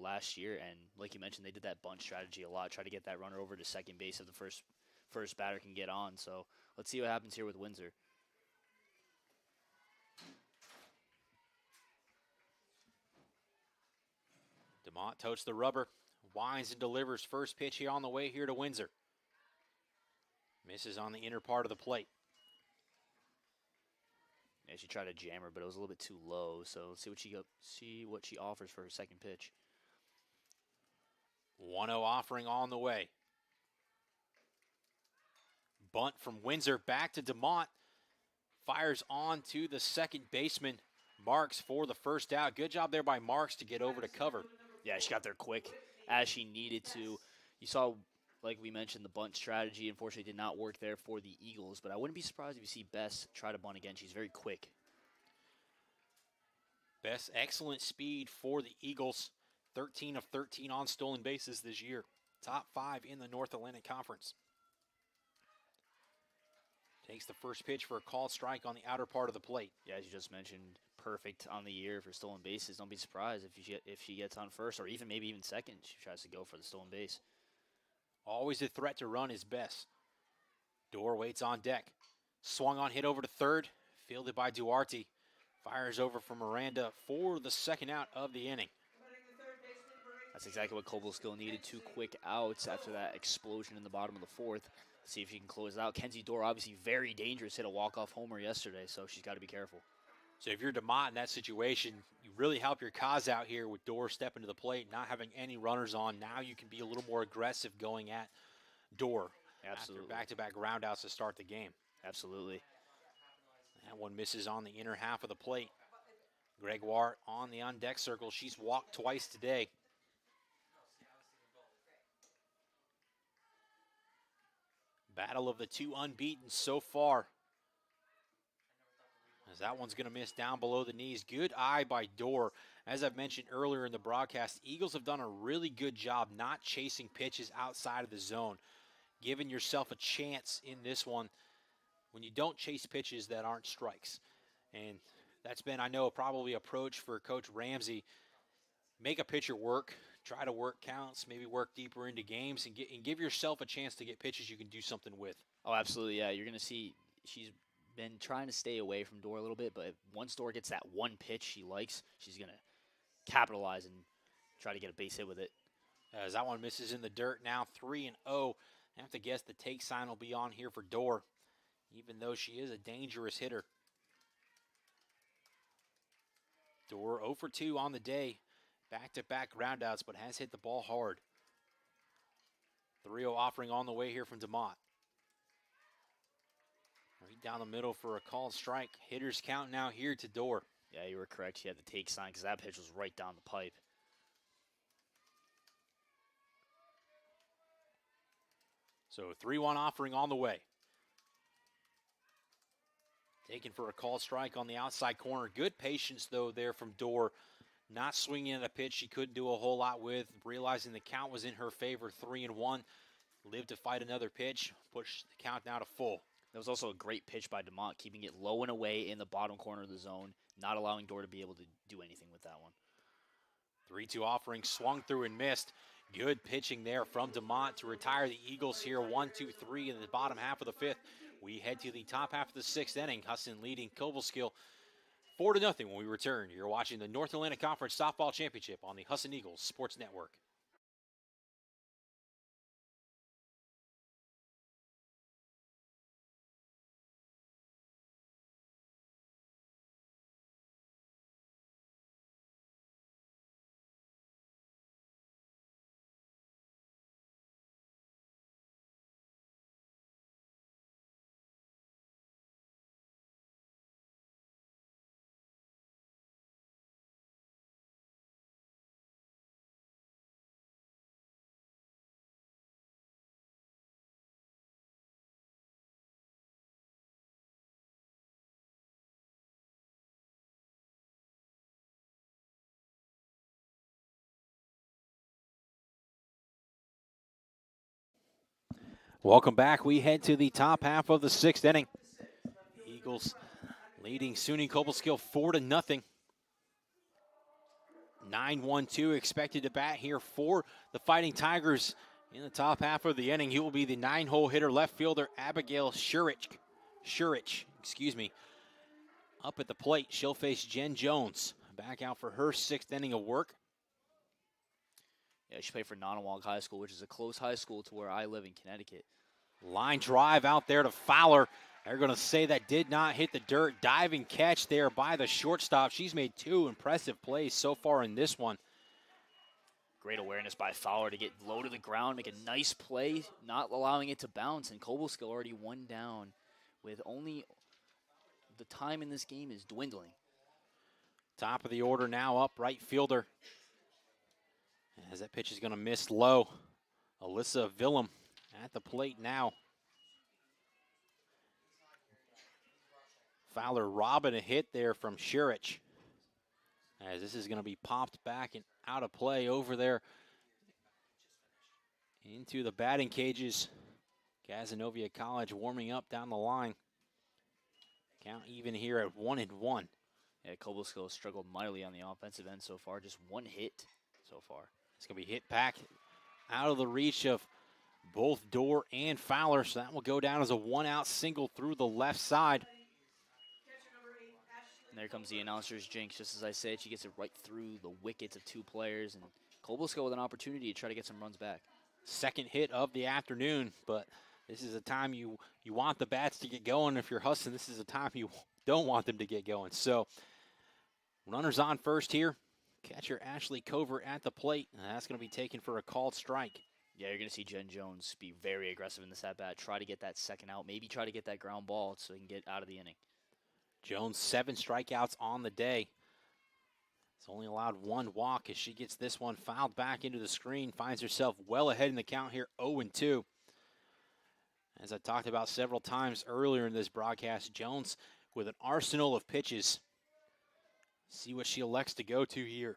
last year, and like you mentioned, they did that bunt strategy a lot. Try to get that runner over to second base if the first batter can get on. So let's see what happens here with Windsor. DeMott totes the rubber, winds and delivers first pitch here on the way here to Windsor. Misses on the inner part of the plate. Yeah, she tried to jam her, but it was a little bit too low. So let's see what she offers for her second pitch. 1-0 offering on the way. Bunt from Windsor back to DeMott. Fires on to the second baseman, Marks, for the first out. Good job there by Marks to get over to cover. Yeah, she got there quick as she needed to. You saw, like we mentioned, the bunt strategy unfortunately did not work there for the Eagles, but I wouldn't be surprised if you see Bess try to bunt again. She's very quick. Bess, excellent speed for the Eagles. 13 of 13 on stolen bases this year. Top 5 in the North Atlantic Conference. Takes the first pitch for a called strike on the outer part of the plate. Yeah, as you just mentioned, perfect on the year for stolen bases. Don't be surprised if she gets on first or maybe even second. She tries to go for the stolen base. Always a threat to run is Bess. Door waits on deck. Swung on, hit over to third. Fielded by Duarte. Fires over for Miranda for the second out of the inning. That's exactly what Cobleskill needed. 2 quick outs after that explosion in the bottom of the 4th. See if she can close it out. Kenzie Dorr, obviously very dangerous, hit a walk-off homer yesterday, so she's got to be careful. So if you're DeMott in that situation, you really help your cause out here with Dorr stepping to the plate, not having any runners on. Now you can be a little more aggressive going at Dorr. Absolutely. After back-to-back roundouts to start the game. Absolutely. That one misses on the inner half of the plate. Gregoire on the on-deck circle. She's walked twice today. Battle of the 2 unbeaten so far. As that one's going to miss down below the knees. Good eye by Dorr. As I've mentioned earlier in the broadcast, Eagles have done a really good job not chasing pitches outside of the zone. Giving yourself a chance in this one when you don't chase pitches that aren't strikes. And that's been, I know, probably approach for Coach Ramsey. Make a pitcher work. Try to work counts, maybe work deeper into games, and give yourself a chance to get pitches you can do something with. Oh, absolutely, yeah. You're going to see she's been trying to stay away from Dorr a little bit, but once Dorr gets that one pitch she likes, she's going to capitalize and try to get a base hit with it. As that one misses in the dirt now, 3-0. I have to guess the take sign will be on here for Dorr, even though she is a dangerous hitter. Dorr 0 for 2 on the day. Back-to-back groundouts, but has hit the ball hard. 3-0 offering on the way here from DeMott. Right down the middle for a called strike. Hitters count now here to Dorr. Yeah, you were correct. She had the take sign because that pitch was right down the pipe. So 3-1 offering on the way. Taken for a called strike on the outside corner. Good patience, though, there from Dorr. Not swinging at a pitch she couldn't do a whole lot with. Realizing the count was in her favor, 3-1. Lived to fight another pitch. Push the count now to full. That was also a great pitch by DeMont, keeping it low and away in the bottom corner of the zone, not allowing Dorr to be able to do anything with that one. 3-2 offering, swung through and missed. Good pitching there from DeMont to retire the Eagles here, 1-2-3 in the bottom half of the fifth. We head to the top half of the sixth inning. Husson leading Cobleskill 4-0 when we return. You're watching the North Atlantic Conference Softball Championship on the Husson Eagles Sports Network. Welcome back. We head to the top half of the sixth inning. Eagles leading SUNY Cobleskill 4-0. 9-1-2 expected to bat here for the Fighting Tigers in the top half of the inning. He will be the 9-hole hitter left fielder Abigail Shurich. Up at the plate, she'll face Jen Jones. Back out for her sixth inning of work. Yeah, she played for Nonawag High School, which is a close high school to where I live in Connecticut. Line drive out there to Fowler. They're going to say that did not hit the dirt. Diving catch there by the shortstop. She's made two impressive plays so far in this one. Great awareness by Fowler to get low to the ground, make a nice play, not allowing it to bounce. And Cobleskill already one down with only the time in this game is dwindling. Top of the order now up, right fielder. As that pitch is going to miss low. Alyssa Willem at the plate now. Fowler robbing a hit there from Shurich. As this is going to be popped back and out of play over there into the batting cages. Cazenovia College warming up down the line. Count even here at 1-1. Yeah, Cobleskill struggled mightily on the offensive end so far. Just one hit so far. It's going to be hit back out of the reach of both Dorr and Fowler. So that will go down as a one-out single through the left side. And there comes the announcer's jinx. Just as I said, she gets it right through the wickets of two players. And Cobleskill with an opportunity to try to get some runs back. Second hit of the afternoon, but this is a time you want the bats to get going. If you're Husson, this is a time you don't want them to get going. So runners on first here. Catcher Ashley Covert at the plate, and that's going to be taken for a called strike. Yeah, you're going to see Jen Jones be very aggressive in this at-bat. Try to get that second out, maybe try to get that ground ball so he can get out of the inning. Jones, 7 strikeouts on the day. It's only allowed one walk as she gets this one fouled back into the screen, finds herself well ahead in the count here, 0-2. As I talked about several times earlier in this broadcast, Jones with an arsenal of pitches. See what she elects to go to here.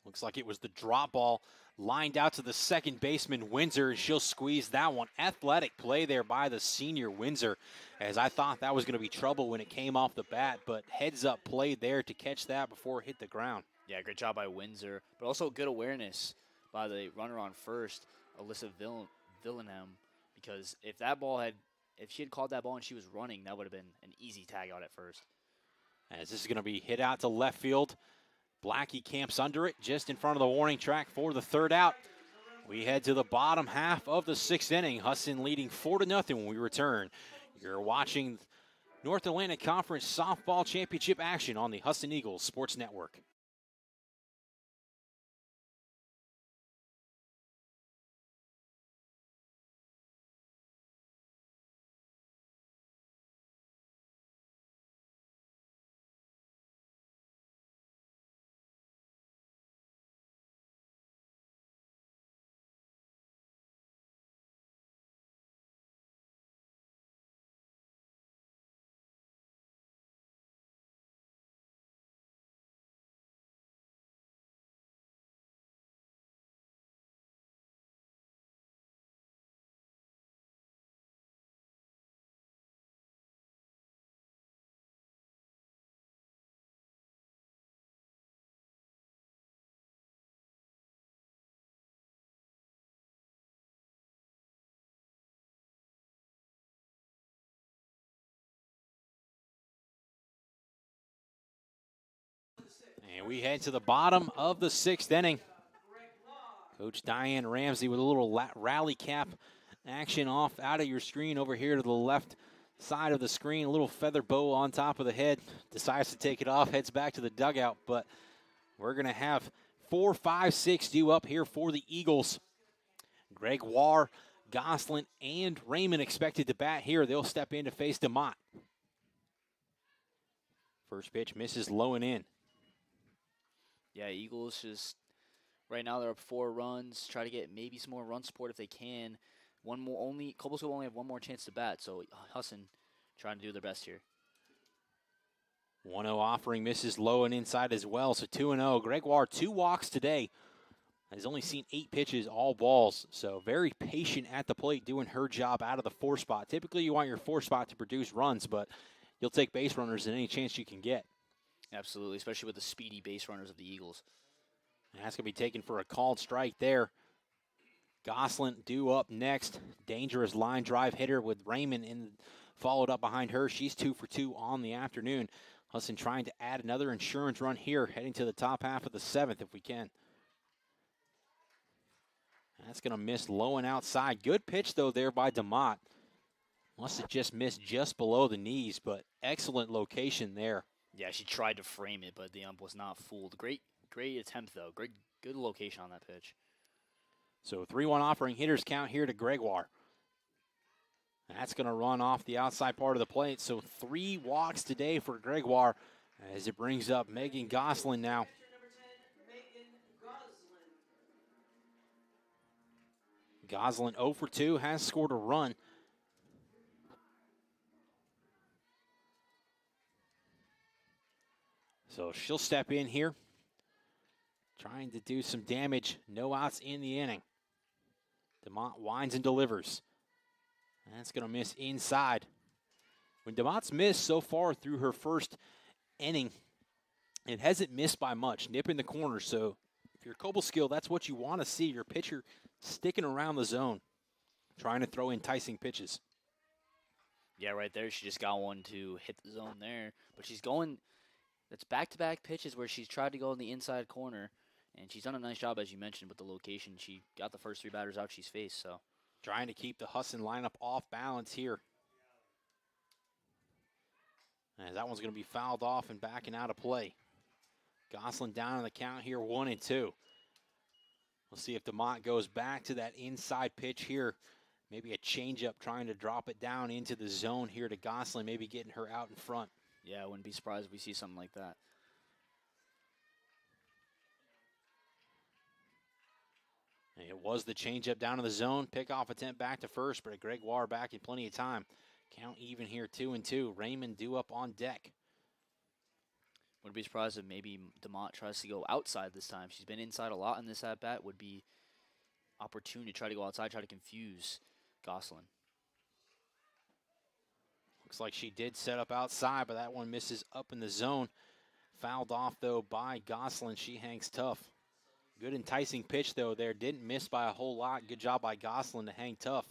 Looks like it was the drop ball lined out to the second baseman, Windsor, and she'll squeeze that one. Athletic play there by the senior Windsor, as I thought that was going to be trouble when it came off the bat, but heads up play there to catch that before it hit the ground. Yeah, great job by Windsor, but also good awareness by the runner on first, Alyssa Villenham, because if she had called that ball and she was running, that would have been an easy tag out at first. As this is going to be hit out to left field. Blackie camps under it, just in front of the warning track for the third out. We head to the bottom half of the sixth inning. Husson leading 4-0 when we return. You're watching North Atlantic Conference Softball Championship action on the Husson Eagles Sports Network. And we head to the bottom of the 6th inning. Coach Diane Ramsey with a little rally cap action off out of your screen over here to the left side of the screen. A little feather bow on top of the head. Decides to take it off, heads back to the dugout. But we're going to have 4, 5, 6 due up here for the Eagles. Gregoire, Gosselin, and Raymond expected to bat here. They'll step in to face DeMott. First pitch misses low and in. Yeah, Eagles just, right now they're up 4 runs. Try to get maybe some more run support if they can. One more, Cobleskill will only have one more chance to bat, so Husson trying to do their best here. 1-0 offering misses low and inside as well, so 2-0. Gregoire, 2 walks today. Has only seen 8 pitches, all balls, so very patient at the plate doing her job out of the 4 spot. Typically you want your 4 spot to produce runs, but you'll take base runners in any chance you can get. Absolutely, especially with the speedy base runners of the Eagles. And that's going to be taken for a called strike there. Gosselin due up next. Dangerous line drive hitter with Raymond followed up behind her. She's 2 for 2 on the afternoon. Husson trying to add another insurance run here, heading to the top half of the 7th if we can. That's going to miss low and outside. Good pitch, though, there by DeMott. Must have just missed just below the knees, but excellent location there. Yeah, she tried to frame it, but the ump was not fooled. Great attempt, though. Good location on that pitch. So 3-1 offering, hitters count here to Gregoire. That's going to run off the outside part of the plate. So 3 walks today for Gregoire as it brings up Megan Gosselin now. Gosselin 0 for 2, has scored a run. So she'll step in here, trying to do some damage. No outs in the inning. DeMott winds and delivers. That's going to miss inside. When DeMott's missed so far through her first inning, it hasn't missed by much. Nip in the corner. So if you're Cobleskill, that's what you want to see. Your pitcher sticking around the zone, trying to throw enticing pitches. Yeah, right there. She just got one to hit the zone there. But she's going... That's back-to-back pitches where she's tried to go in the inside corner, and she's done a nice job, as you mentioned, with the location. She got the first 3 batters out she's faced, so. Trying to keep the Husson lineup off balance here. And that one's going to be fouled off and backing out of play. Gosselin down on the count here, 1-2. We'll see if DeMott goes back to that inside pitch here. Maybe a changeup trying to drop it down into the zone here to Gosselin, maybe getting her out in front. Yeah, I wouldn't be surprised if we see something like that. And it was the changeup down in the zone. Pickoff attempt back to first, but Gregoire back in plenty of time. Count even here, 2-2. Raymond due up on deck. Wouldn't be surprised if maybe DeMott tries to go outside this time. She's been inside a lot in this at-bat. Would be opportune to try to go outside, try to confuse Gosselin. Looks like she did set up outside, but that one misses up in the zone. Fouled off, though, by Gosselin. She hangs tough. Good enticing pitch, though, there. Didn't miss by a whole lot. Good job by Gosselin to hang tough.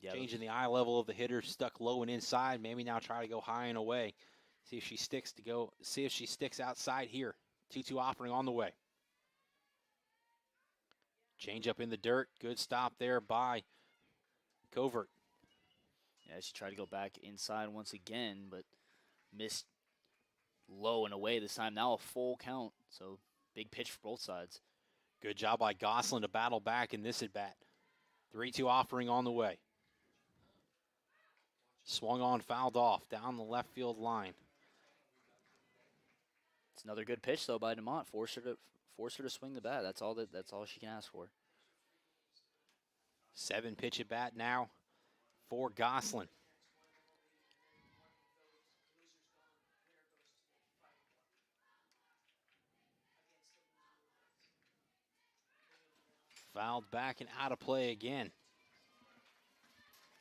Yeah, changing the eye level of the hitter, stuck low and inside. Maybe now try to go high and away. See if she sticks outside here. 2-2 offering on the way. Change up in the dirt. Good stop there by Covert. Yeah, she tried to go back inside once again, but missed low and away this time. Now a full count, so big pitch for both sides. Good job by Gosselin to battle back in this at-bat. 3-2 offering on the way. Swung on, fouled off, down the left field line. It's another good pitch, though, by DeMott. Force her to swing the bat. That's all she can ask for. 7 pitch at-bat now for Gosselin. Fouled back and out of play again.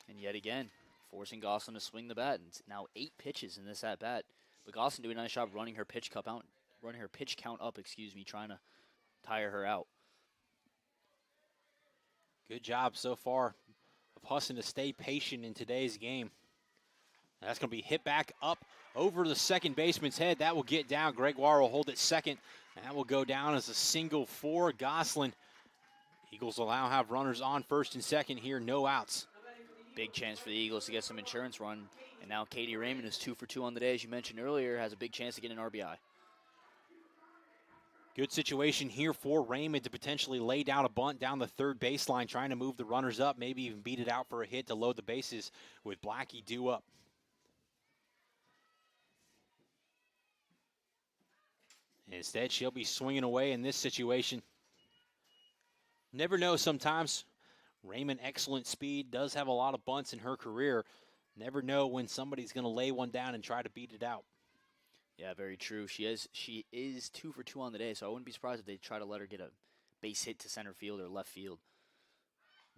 And yet again, forcing Gosselin to swing the bat. And it's now 8 pitches in this at-bat. But Gosselin doing a nice job running her pitch count up, trying to tire her out. Good job so far of Husson to stay patient in today's game. That's going to be hit back up over the second baseman's head. That will get down. Gregoire will hold it second. And that will go down as a single for Gosselin. Eagles will now have runners on first and second here, no outs. Big chance for the Eagles to get some insurance run. And now Katie Raymond is 2 for 2 on the day, as you mentioned earlier, has a big chance to get an RBI. Good situation here for Raymond to potentially lay down a bunt down the third baseline, trying to move the runners up, maybe even beat it out for a hit to load the bases with Blackie due up. Instead, she'll be swinging away in this situation. Never know sometimes. Raymond, excellent speed, does have a lot of bunts in her career. Never know when somebody's going to lay one down and try to beat it out. Yeah, very true. She is 2 for 2 on the day, so I wouldn't be surprised if they try to let her get a base hit to center field or left field.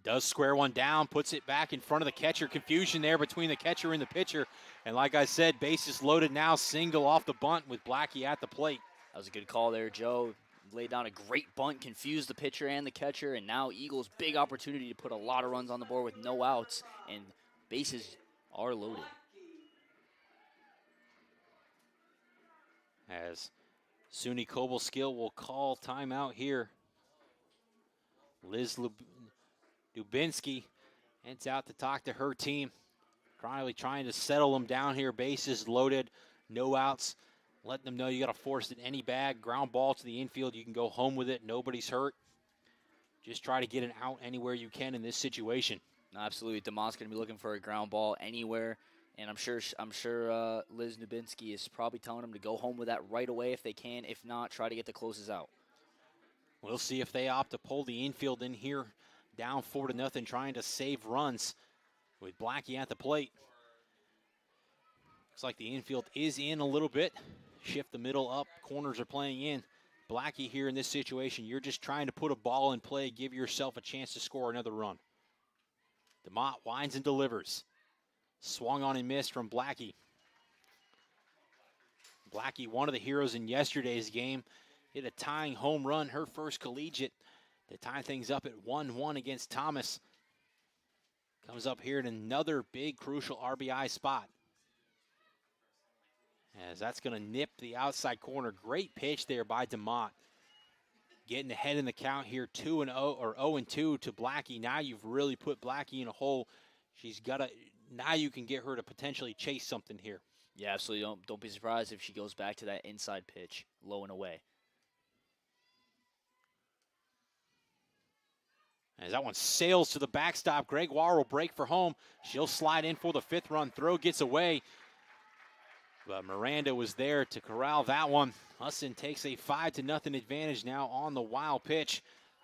Does square one down, puts it back in front of the catcher. Confusion there between the catcher and the pitcher. And like I said, bases loaded now, single off the bunt with Blackie at the plate. That was a good call there, Joe. Laid down a great bunt, confused the pitcher and the catcher, and now Eagles big opportunity to put a lot of runs on the board with no outs, and bases are loaded. As SUNY Cobleskill will call timeout here. Liz Dubinsky heads out to talk to her team. Probably trying to settle them down here. Bases loaded, no outs. Letting them know you got to force it any bag. Ground ball to the infield. You can go home with it. Nobody's hurt. Just try to get an out anywhere you can in this situation. Absolutely. DeMott's going to be looking for a ground ball anywhere. And I'm sure Liz Dubinsky is probably telling them to go home with that right away if they can. If not, try to get the closest out. We'll see if they opt to pull the infield in here. Down 4-0, trying to save runs with Blackie at the plate. Looks like the infield is in a little bit. Shift the middle up. Corners are playing in. Blackie here in this situation, you're just trying to put a ball in play, give yourself a chance to score another run. DeMott winds and delivers. Swung on and missed from Blackie. Blackie, one of the heroes in yesterday's game, hit a tying home run, her first collegiate, to tie things up at 1-1 against Thomas. Comes up here in another big, crucial RBI spot. As that's going to nip the outside corner. Great pitch there by DeMott. Getting ahead in the count here, 2-0 or 0-2 to Blackie. Now you've really put Blackie in a hole. She's got to. Now you can get her to potentially chase something here. Yeah, absolutely. Don't be surprised if she goes back to that inside pitch, low and away. As that one sails to the backstop, Gregoire will break for home. She'll slide in for the fifth run. Throw gets away. But Miranda was there to corral that one. Husson takes a 5-0 advantage now on the wild pitch.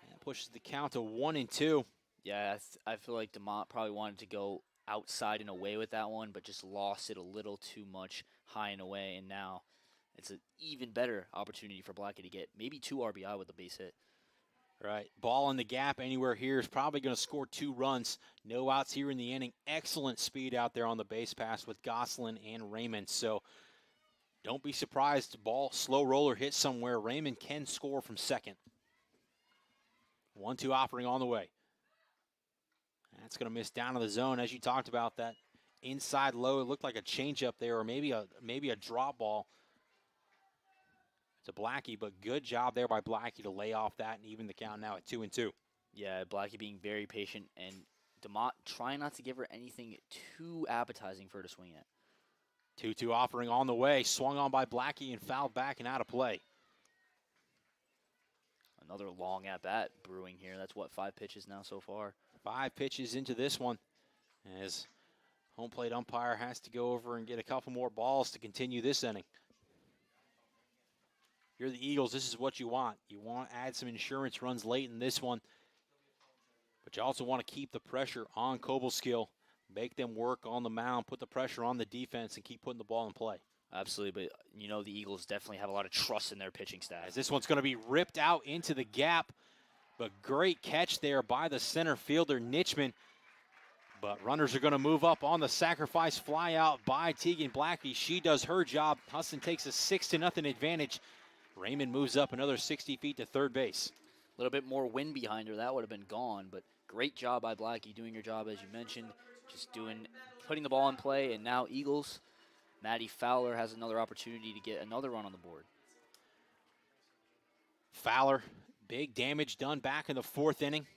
And pushes the count to 1-2. Yeah, I feel like DeMott probably wanted to go outside and away with that one, but just lost it a little too much high and away. And now it's an even better opportunity for Blackie to get maybe 2 RBI with a base hit. Right, ball in the gap anywhere here is probably going to score 2 runs. No outs here in the inning. Excellent speed out there on the base pass with Gosselin and Raymond. So don't be surprised. Ball, slow roller hit somewhere. Raymond can score from second. 1-2 offering on the way. That's going to miss down to the zone. As you talked about, that inside low, it looked like a changeup there, or maybe a drop ball to Blackie, but good job there by Blackie to lay off that and even the count now at 2-2. Yeah, Blackie being very patient, and DeMott trying not to give her anything too appetizing for her to swing at. 2-2 offering on the way, swung on by Blackie and fouled back and out of play. Another long at-bat brewing here. That's what, 5 pitches now so far? 5 pitches into this one, as home plate umpire has to go over and get a couple more balls to continue this inning. You're the Eagles, this is what you want. You want to add some insurance runs late in this one, but you also want to keep the pressure on Cobleskill, make them work on the mound, put the pressure on the defense, and keep putting the ball in play. Absolutely, but you know the Eagles definitely have a lot of trust in their pitching staff. As this one's going to be ripped out into the gap, but great catch there by the center fielder, Nichman. But runners are going to move up on the sacrifice fly out by Tegan Blackie. She does her job. Husson takes a 6-0 advantage. Raymond moves up another 60 feet to third base. A little bit more wind behind her. That would have been gone, but great job by Blackie doing her job, as you mentioned. Just doing putting the ball in play, and now Eagles, Maddie Fowler has another opportunity to get another run on the board. Fowler, big damage done back in the 4th inning.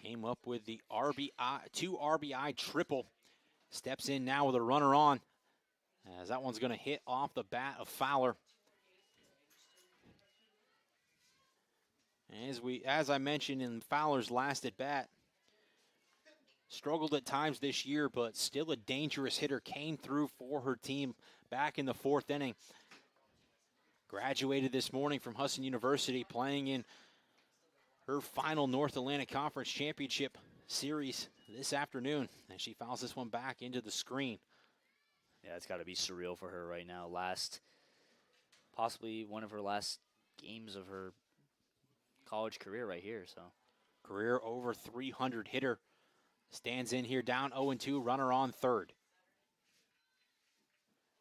Came up with the two RBI triple. Steps in now with a runner on, as that one's going to hit off the bat of Fowler. As I mentioned in Fowler's last at bat, struggled at times this year, but still a dangerous hitter. Came through for her team back in the 4th inning. Graduated this morning from Husson University, playing in her final North Atlantic Conference Championship Series this afternoon, and she fouls this one back into the screen. Yeah, it's got to be surreal for her right now. Possibly one of her last games of her college career right here. So, career over 300 hitter. Stands in here down 0-2, runner on third.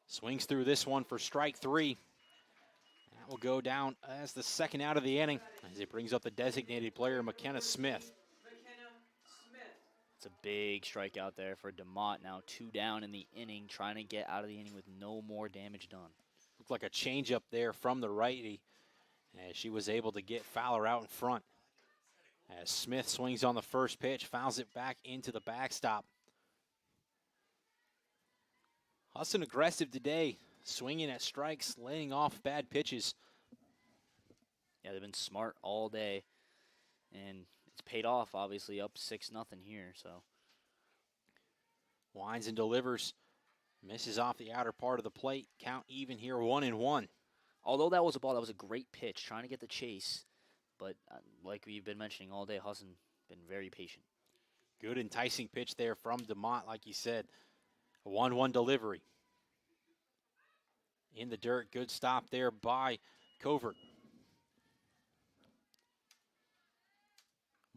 Swings through this one for strike 3. That will go down as the second out of the inning, as it brings up the designated player, Mckenna Smith. It's a big strikeout there for DeMott. Now 2 down in the inning, trying to get out of the inning with no more damage done. Looked like a changeup there from the righty, as she was able to get Fowler out in front. As Smith swings on the first pitch, fouls it back into the backstop. Husson aggressive today, swinging at strikes, laying off bad pitches. Yeah, they've been smart all day, and it's paid off, obviously, up 6-0 here. So winds and delivers, misses off the outer part of the plate. Count even here, 1-1. Although that was a ball, that was a great pitch, trying to get the chase. But like we've been mentioning all day, Husson been very patient. Good enticing pitch there from DeMott, like you said. A 1-1 delivery. In the dirt, good stop there by Covert.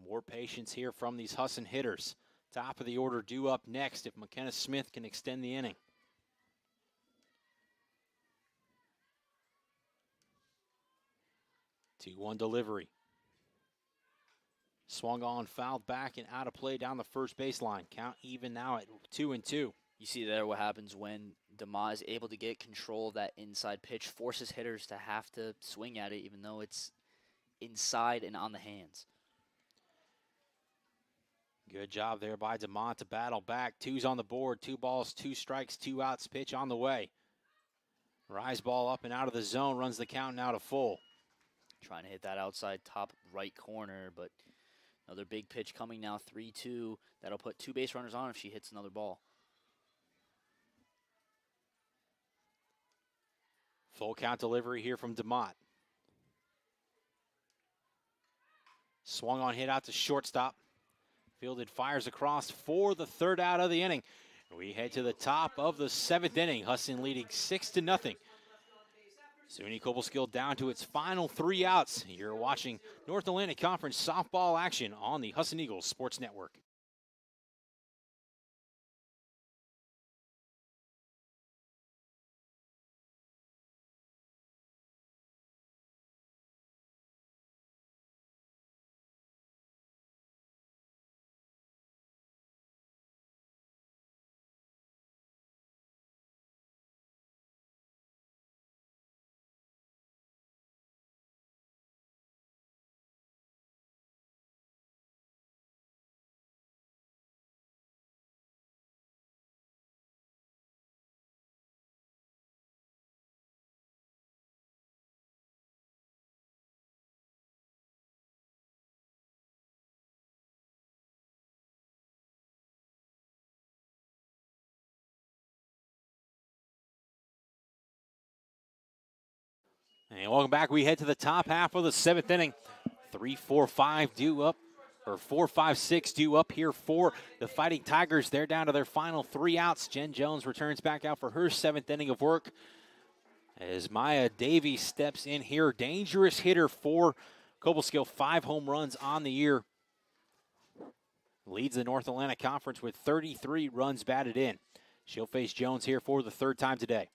More patience here from these Husson hitters. Top of the order due up next if Mckenna Smith can extend the inning. Two-one delivery. Swung on, fouled back, and out of play down the first baseline. Count even now at 2-2. You see there what happens when DeMott is able to get control of that inside pitch, forces hitters to have to swing at it even though it's inside and on the hands. Good job there by DeMott to battle back. 2's on the board, 2 balls, 2 strikes, 2 outs, pitch on the way. Rise ball up and out of the zone, runs the count now to full. Trying to hit that outside top right corner, but another big pitch coming now, 3-2. That'll put 2 base runners on if she hits another ball. Full count delivery here from DeMott. Swung on, hit out to shortstop. Fielded, fires across for the 3rd out of the inning. We head to the top of the 7th inning. Husson leading 6-0. SUNY Cobleskill down to its final 3 outs. You're watching North Atlantic Conference softball action on the Husson Eagles Sports Network. And welcome back. We head to the top half of the 7th inning. 3-4-5 due up, or 4-5-6 due up here for the Fighting Tigers. They're down to their final 3 outs. Jen Jones returns back out for her 7th inning of work as Maya Davies steps in here. Dangerous hitter for Cobleskill, 5 home runs on the year. Leads the North Atlantic Conference with 33 runs batted in. She'll face Jones here for the 3rd time today.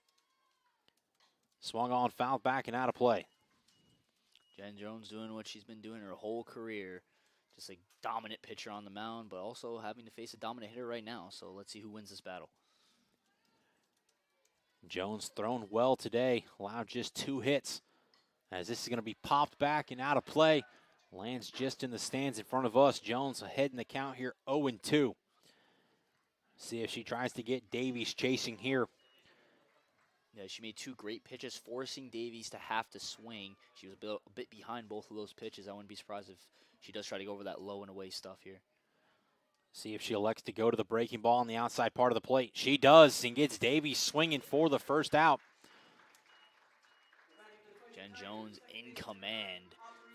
Swung on, fouled back, and out of play. Jen Jones doing what she's been doing her whole career. Just a dominant pitcher on the mound, but also having to face a dominant hitter right now. So let's see who wins this battle. Jones thrown well today, allowed just 2 hits. As this is going to be popped back and out of play. Lands just in the stands in front of us. Jones ahead in the count here, 0-2. See if she tries to get Davies chasing here. Yeah, she made 2 great pitches, forcing Davies to have to swing. She was a bit behind both of those pitches. I wouldn't be surprised if she does try to go over that low and away stuff here. See if she elects to go to the breaking ball on the outside part of the plate. She does, and gets Davies swinging for the first out. Jen Jones in command.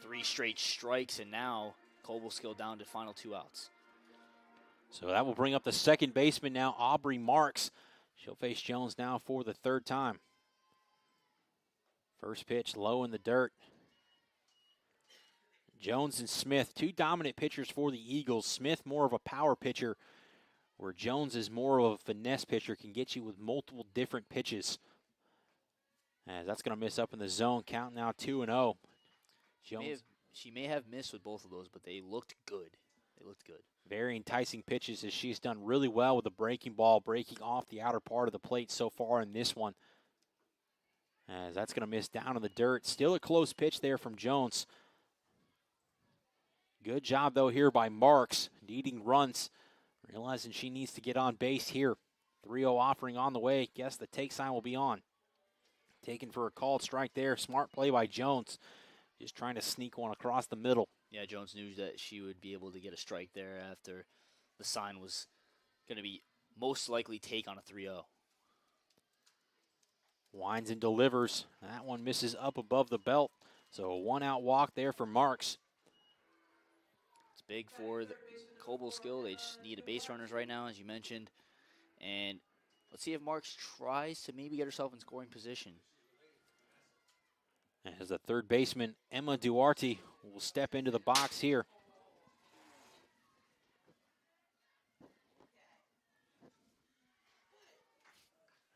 3 straight strikes, and now Cobleskill down to final 2 outs. So that will bring up the second baseman now, Aubrey Marks. She'll face Jones now for the 3rd time. First pitch low in the dirt. Jones and Smith, 2 dominant pitchers for the Eagles. Smith more of a power pitcher, where Jones is more of a finesse pitcher, can get you with multiple different pitches. As that's going to miss up in the zone, count now 2-0. She may have missed with both of those, but they looked good. They looked good. Very enticing pitches, as she's done really well with the breaking ball, breaking off the outer part of the plate so far in this one. As that's going to miss down in the dirt. Still a close pitch there from Jones. Good job, though, here by Marks, needing runs, realizing she needs to get on base here. 3-0 offering on the way. Guess the take sign will be on. Taken for a called strike there. Smart play by Jones. Just trying to sneak one across the middle. Yeah, Jones knew that she would be able to get a strike there after the sign was going to be most likely take on a 3-0. Winds and delivers. That one misses up above the belt. So a 1-out walk there for Marks. It's big for the Cobleskill. They just need a base runners right now, as you mentioned. And let's see if Marks tries to maybe get herself in scoring position. As the third baseman, Emma Duarte, will step into the box here.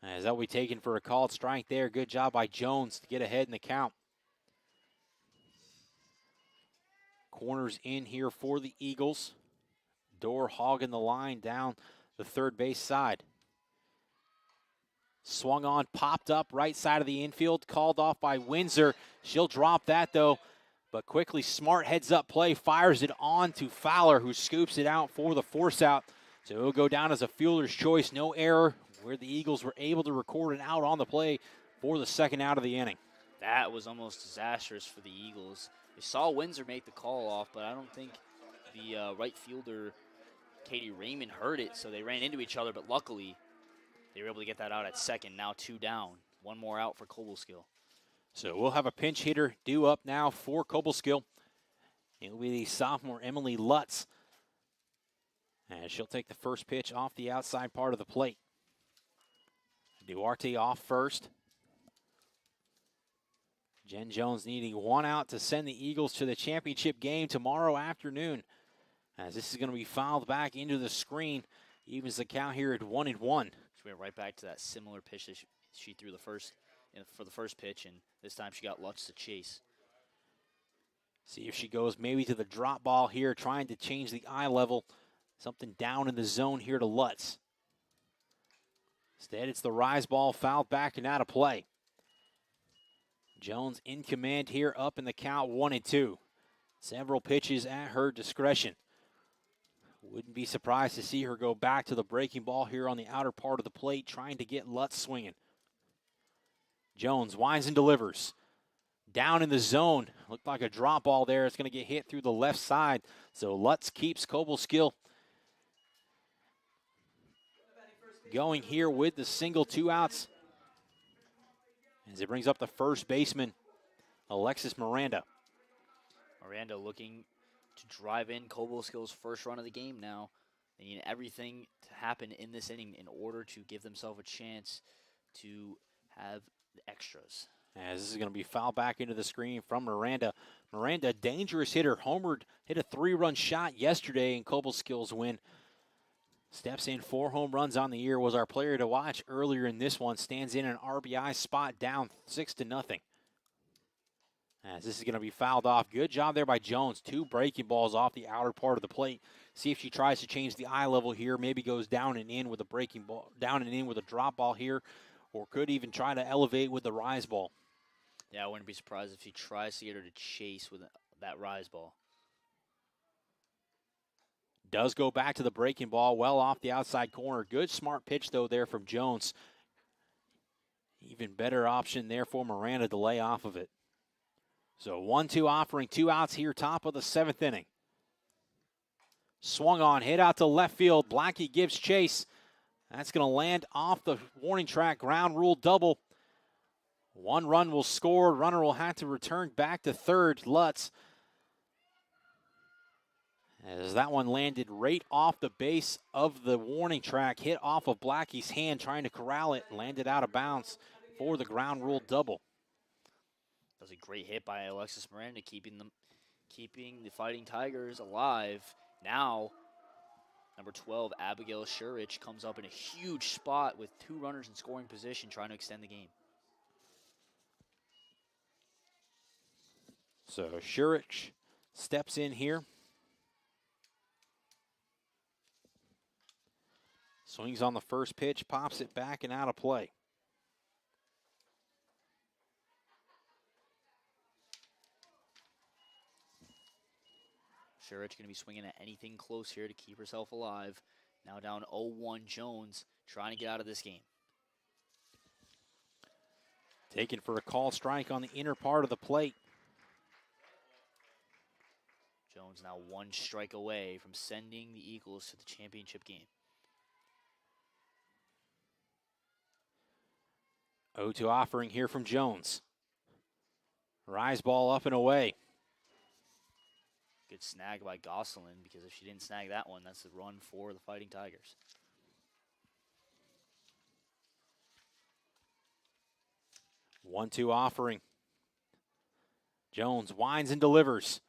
As that will be taken for a called strike there. Good job by Jones to get ahead in the count. Corners in here for the Eagles. Door hogging the line down the third base side. Swung on, popped up right side of the infield, called off by Windsor. She'll drop that though, but quickly smart heads up play, fires it on to Fowler, who scoops it out for the force out. So it'll go down as a fielder's choice, no error, where the Eagles were able to record an out on the play for the second out of the inning. That was almost disastrous for the Eagles. They saw Windsor make the call off, but I don't think the right fielder, Katie Raymond, heard it, so they ran into each other, but luckily they were able to get that out at second. Now 2 down. 1 more out for Cobleskill. So we'll have a pinch hitter due up now for Cobleskill. It will be the sophomore Emily Lutz. And she'll take the first pitch off the outside part of the plate. Duarte off first. Jen Jones needing 1 out to send the Eagles to the championship game tomorrow afternoon. As this is going to be fouled back into the screen. Evens the count here at 1-1. She went right back to that similar pitch that she threw for the first pitch, and this time she got Lutz to chase. See if she goes maybe to the drop ball here, trying to change the eye level. Something down in the zone here to Lutz. Instead, it's the rise ball fouled back and out of play. Jones in command here, up in the count, 1-2. Several pitches at her discretion. Wouldn't be surprised to see her go back to the breaking ball here on the outer part of the plate, trying to get Lutz swinging. Jones winds and delivers. Down in the zone. Looked like a drop ball there. It's going to get hit through the left side. So Lutz keeps Cobleskill going here with the single, 2 outs. As it brings up the first baseman, Alexis Miranda. Miranda looking to drive in Cobleskill first run of the game now. They need everything to happen in this inning in order to give themselves a chance to have the extras. As this is going to be fouled back into the screen from Miranda. Miranda, dangerous hitter, homered, hit a 3-run shot yesterday in Cobleskill win. Steps in 4 home runs on the year, was our player to watch earlier in this one. Stands in an RBI spot, down 6-0. As this is going to be fouled off. Good job there by Jones. 2 breaking balls off the outer part of the plate. See if she tries to change the eye level here. Maybe goes down and in with a breaking ball, down and in with a drop ball here, or could even try to elevate with the rise ball. Yeah, I wouldn't be surprised if she tries to get her to chase with that rise ball. Does go back to the breaking ball, well off the outside corner. Good smart pitch, though, there from Jones. Even better option there for Miranda to lay off of it. So 1-2 offering, 2 outs here, top of the 7th inning. Swung on, hit out to left field. Blackie gives chase. That's going to land off the warning track. Ground rule double. 1 run will score. Runner will have to return back to third. Lutz. As that one landed right off the base of the warning track, hit off of Blackie's hand, trying to corral it, landed out of bounds for the ground rule double. That was a great hit by Alexis Miranda, keeping the Fighting Tigers alive. Now, number 12, Abigail Shurich, comes up in a huge spot with 2 runners in scoring position, trying to extend the game. So Shurich steps in here. Swings on the first pitch, pops it back and out of play. Shurich going to be swinging at anything close here to keep herself alive. Now down 0-1 Jones, trying to get out of this game. Taken for a call strike on the inner part of the plate. Jones now 1 strike away from sending the Eagles to the championship game. 0-2 offering here from Jones. Rise ball up and away. Good snag by Gosselin, because if she didn't snag that one, that's a run for the Fighting Tigers. 1-2 offering. Jones winds and delivers.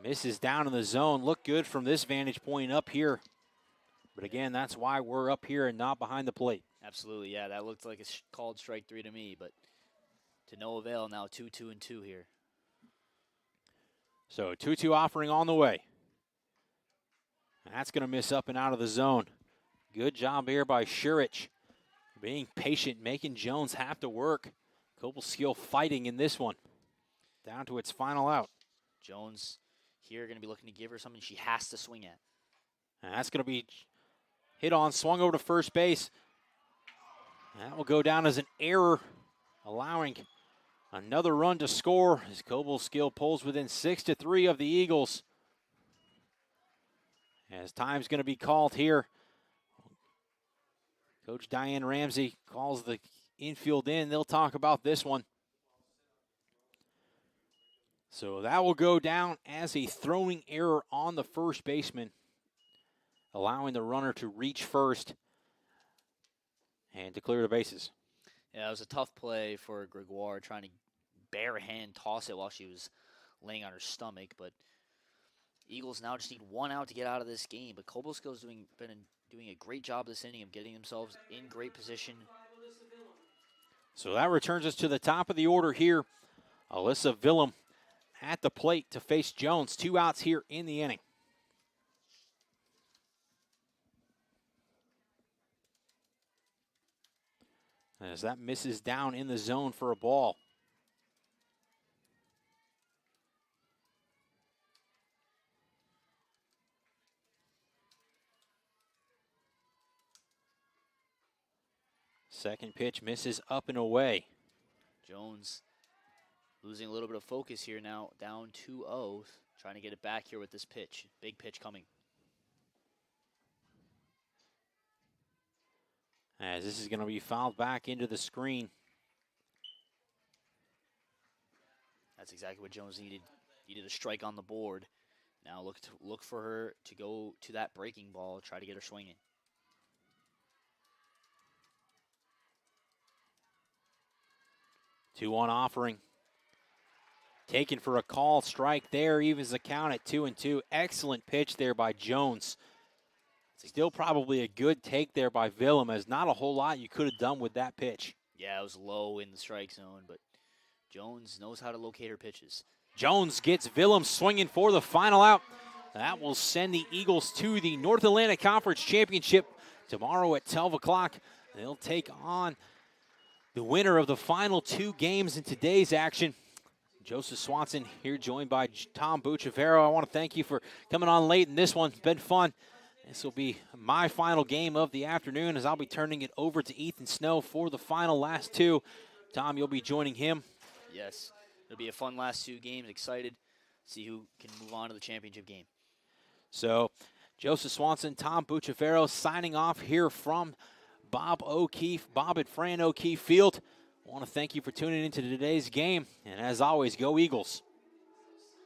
Misses down in the zone. Look good from this vantage point up here. But again, that's why we're up here and not behind the plate. Absolutely, yeah. That looked like a called strike 3 to me, but to no avail. Now 2-2-2 here. So 2-2 offering on the way. That's going to miss up and out of the zone. Good job here by Shurich. Being patient, making Jones have to work. Cobleskill fighting in this one. Down to its final out. Jones here going to be looking to give her something she has to swing at. And that's going to be hit on, swung over to first base. That will go down as an error, allowing another run to score as Cobleskill pulls within 6-3 of the Eagles. As time's going to be called here. Coach Diane Ramsey calls the infield in. They'll talk about this one. So that will go down as a throwing error on the first baseman, allowing the runner to reach first and to clear the bases. Yeah, it was a tough play for Gregoire, trying to bare hand toss it while she was laying on her stomach. But Eagles now just need 1 out to get out of this game. But Cobleskill been doing a great job this inning of getting themselves in great position. So that returns us to the top of the order here. Alyssa Villum at the plate to face Jones. 2 outs here in the inning. As that misses down in the zone for a ball. Second pitch misses up and away. Jones losing a little bit of focus here now, down 2-0, trying to get it back here with this pitch. Big pitch coming. As this is going to be fouled back into the screen. That's exactly what Jones needed. Needed a strike on the board. Now look for her to go to that breaking ball, try to get her swinging. Two-one offering. Taken for a call strike there, evens the count at 2-2. Excellent pitch there by Jones. Still probably a good take there by Villum, as not a whole lot you could have done with that pitch. Yeah, it was low in the strike zone, but Jones knows how to locate her pitches. Jones gets Willem swinging for the final out. That will send the Eagles to the North Atlantic Conference Championship tomorrow at 12 o'clock. They'll take on the winner of the final 2 games in today's action. Joseph Swanson here, joined by Tom Bucciavero. I want to thank you for coming on late in this one. It's been fun. This will be my final game of the afternoon, as I'll be turning it over to Ethan Snow for the final last 2. Tom, you'll be joining him. Yes, it'll be a fun last 2 games. Excited to see who can move on to the championship game. So, Joseph Swanson, Tom Bucciavero signing off here from Bob and Fran O'Keefe Field. I want to thank you for tuning into today's game. And as always, go Eagles.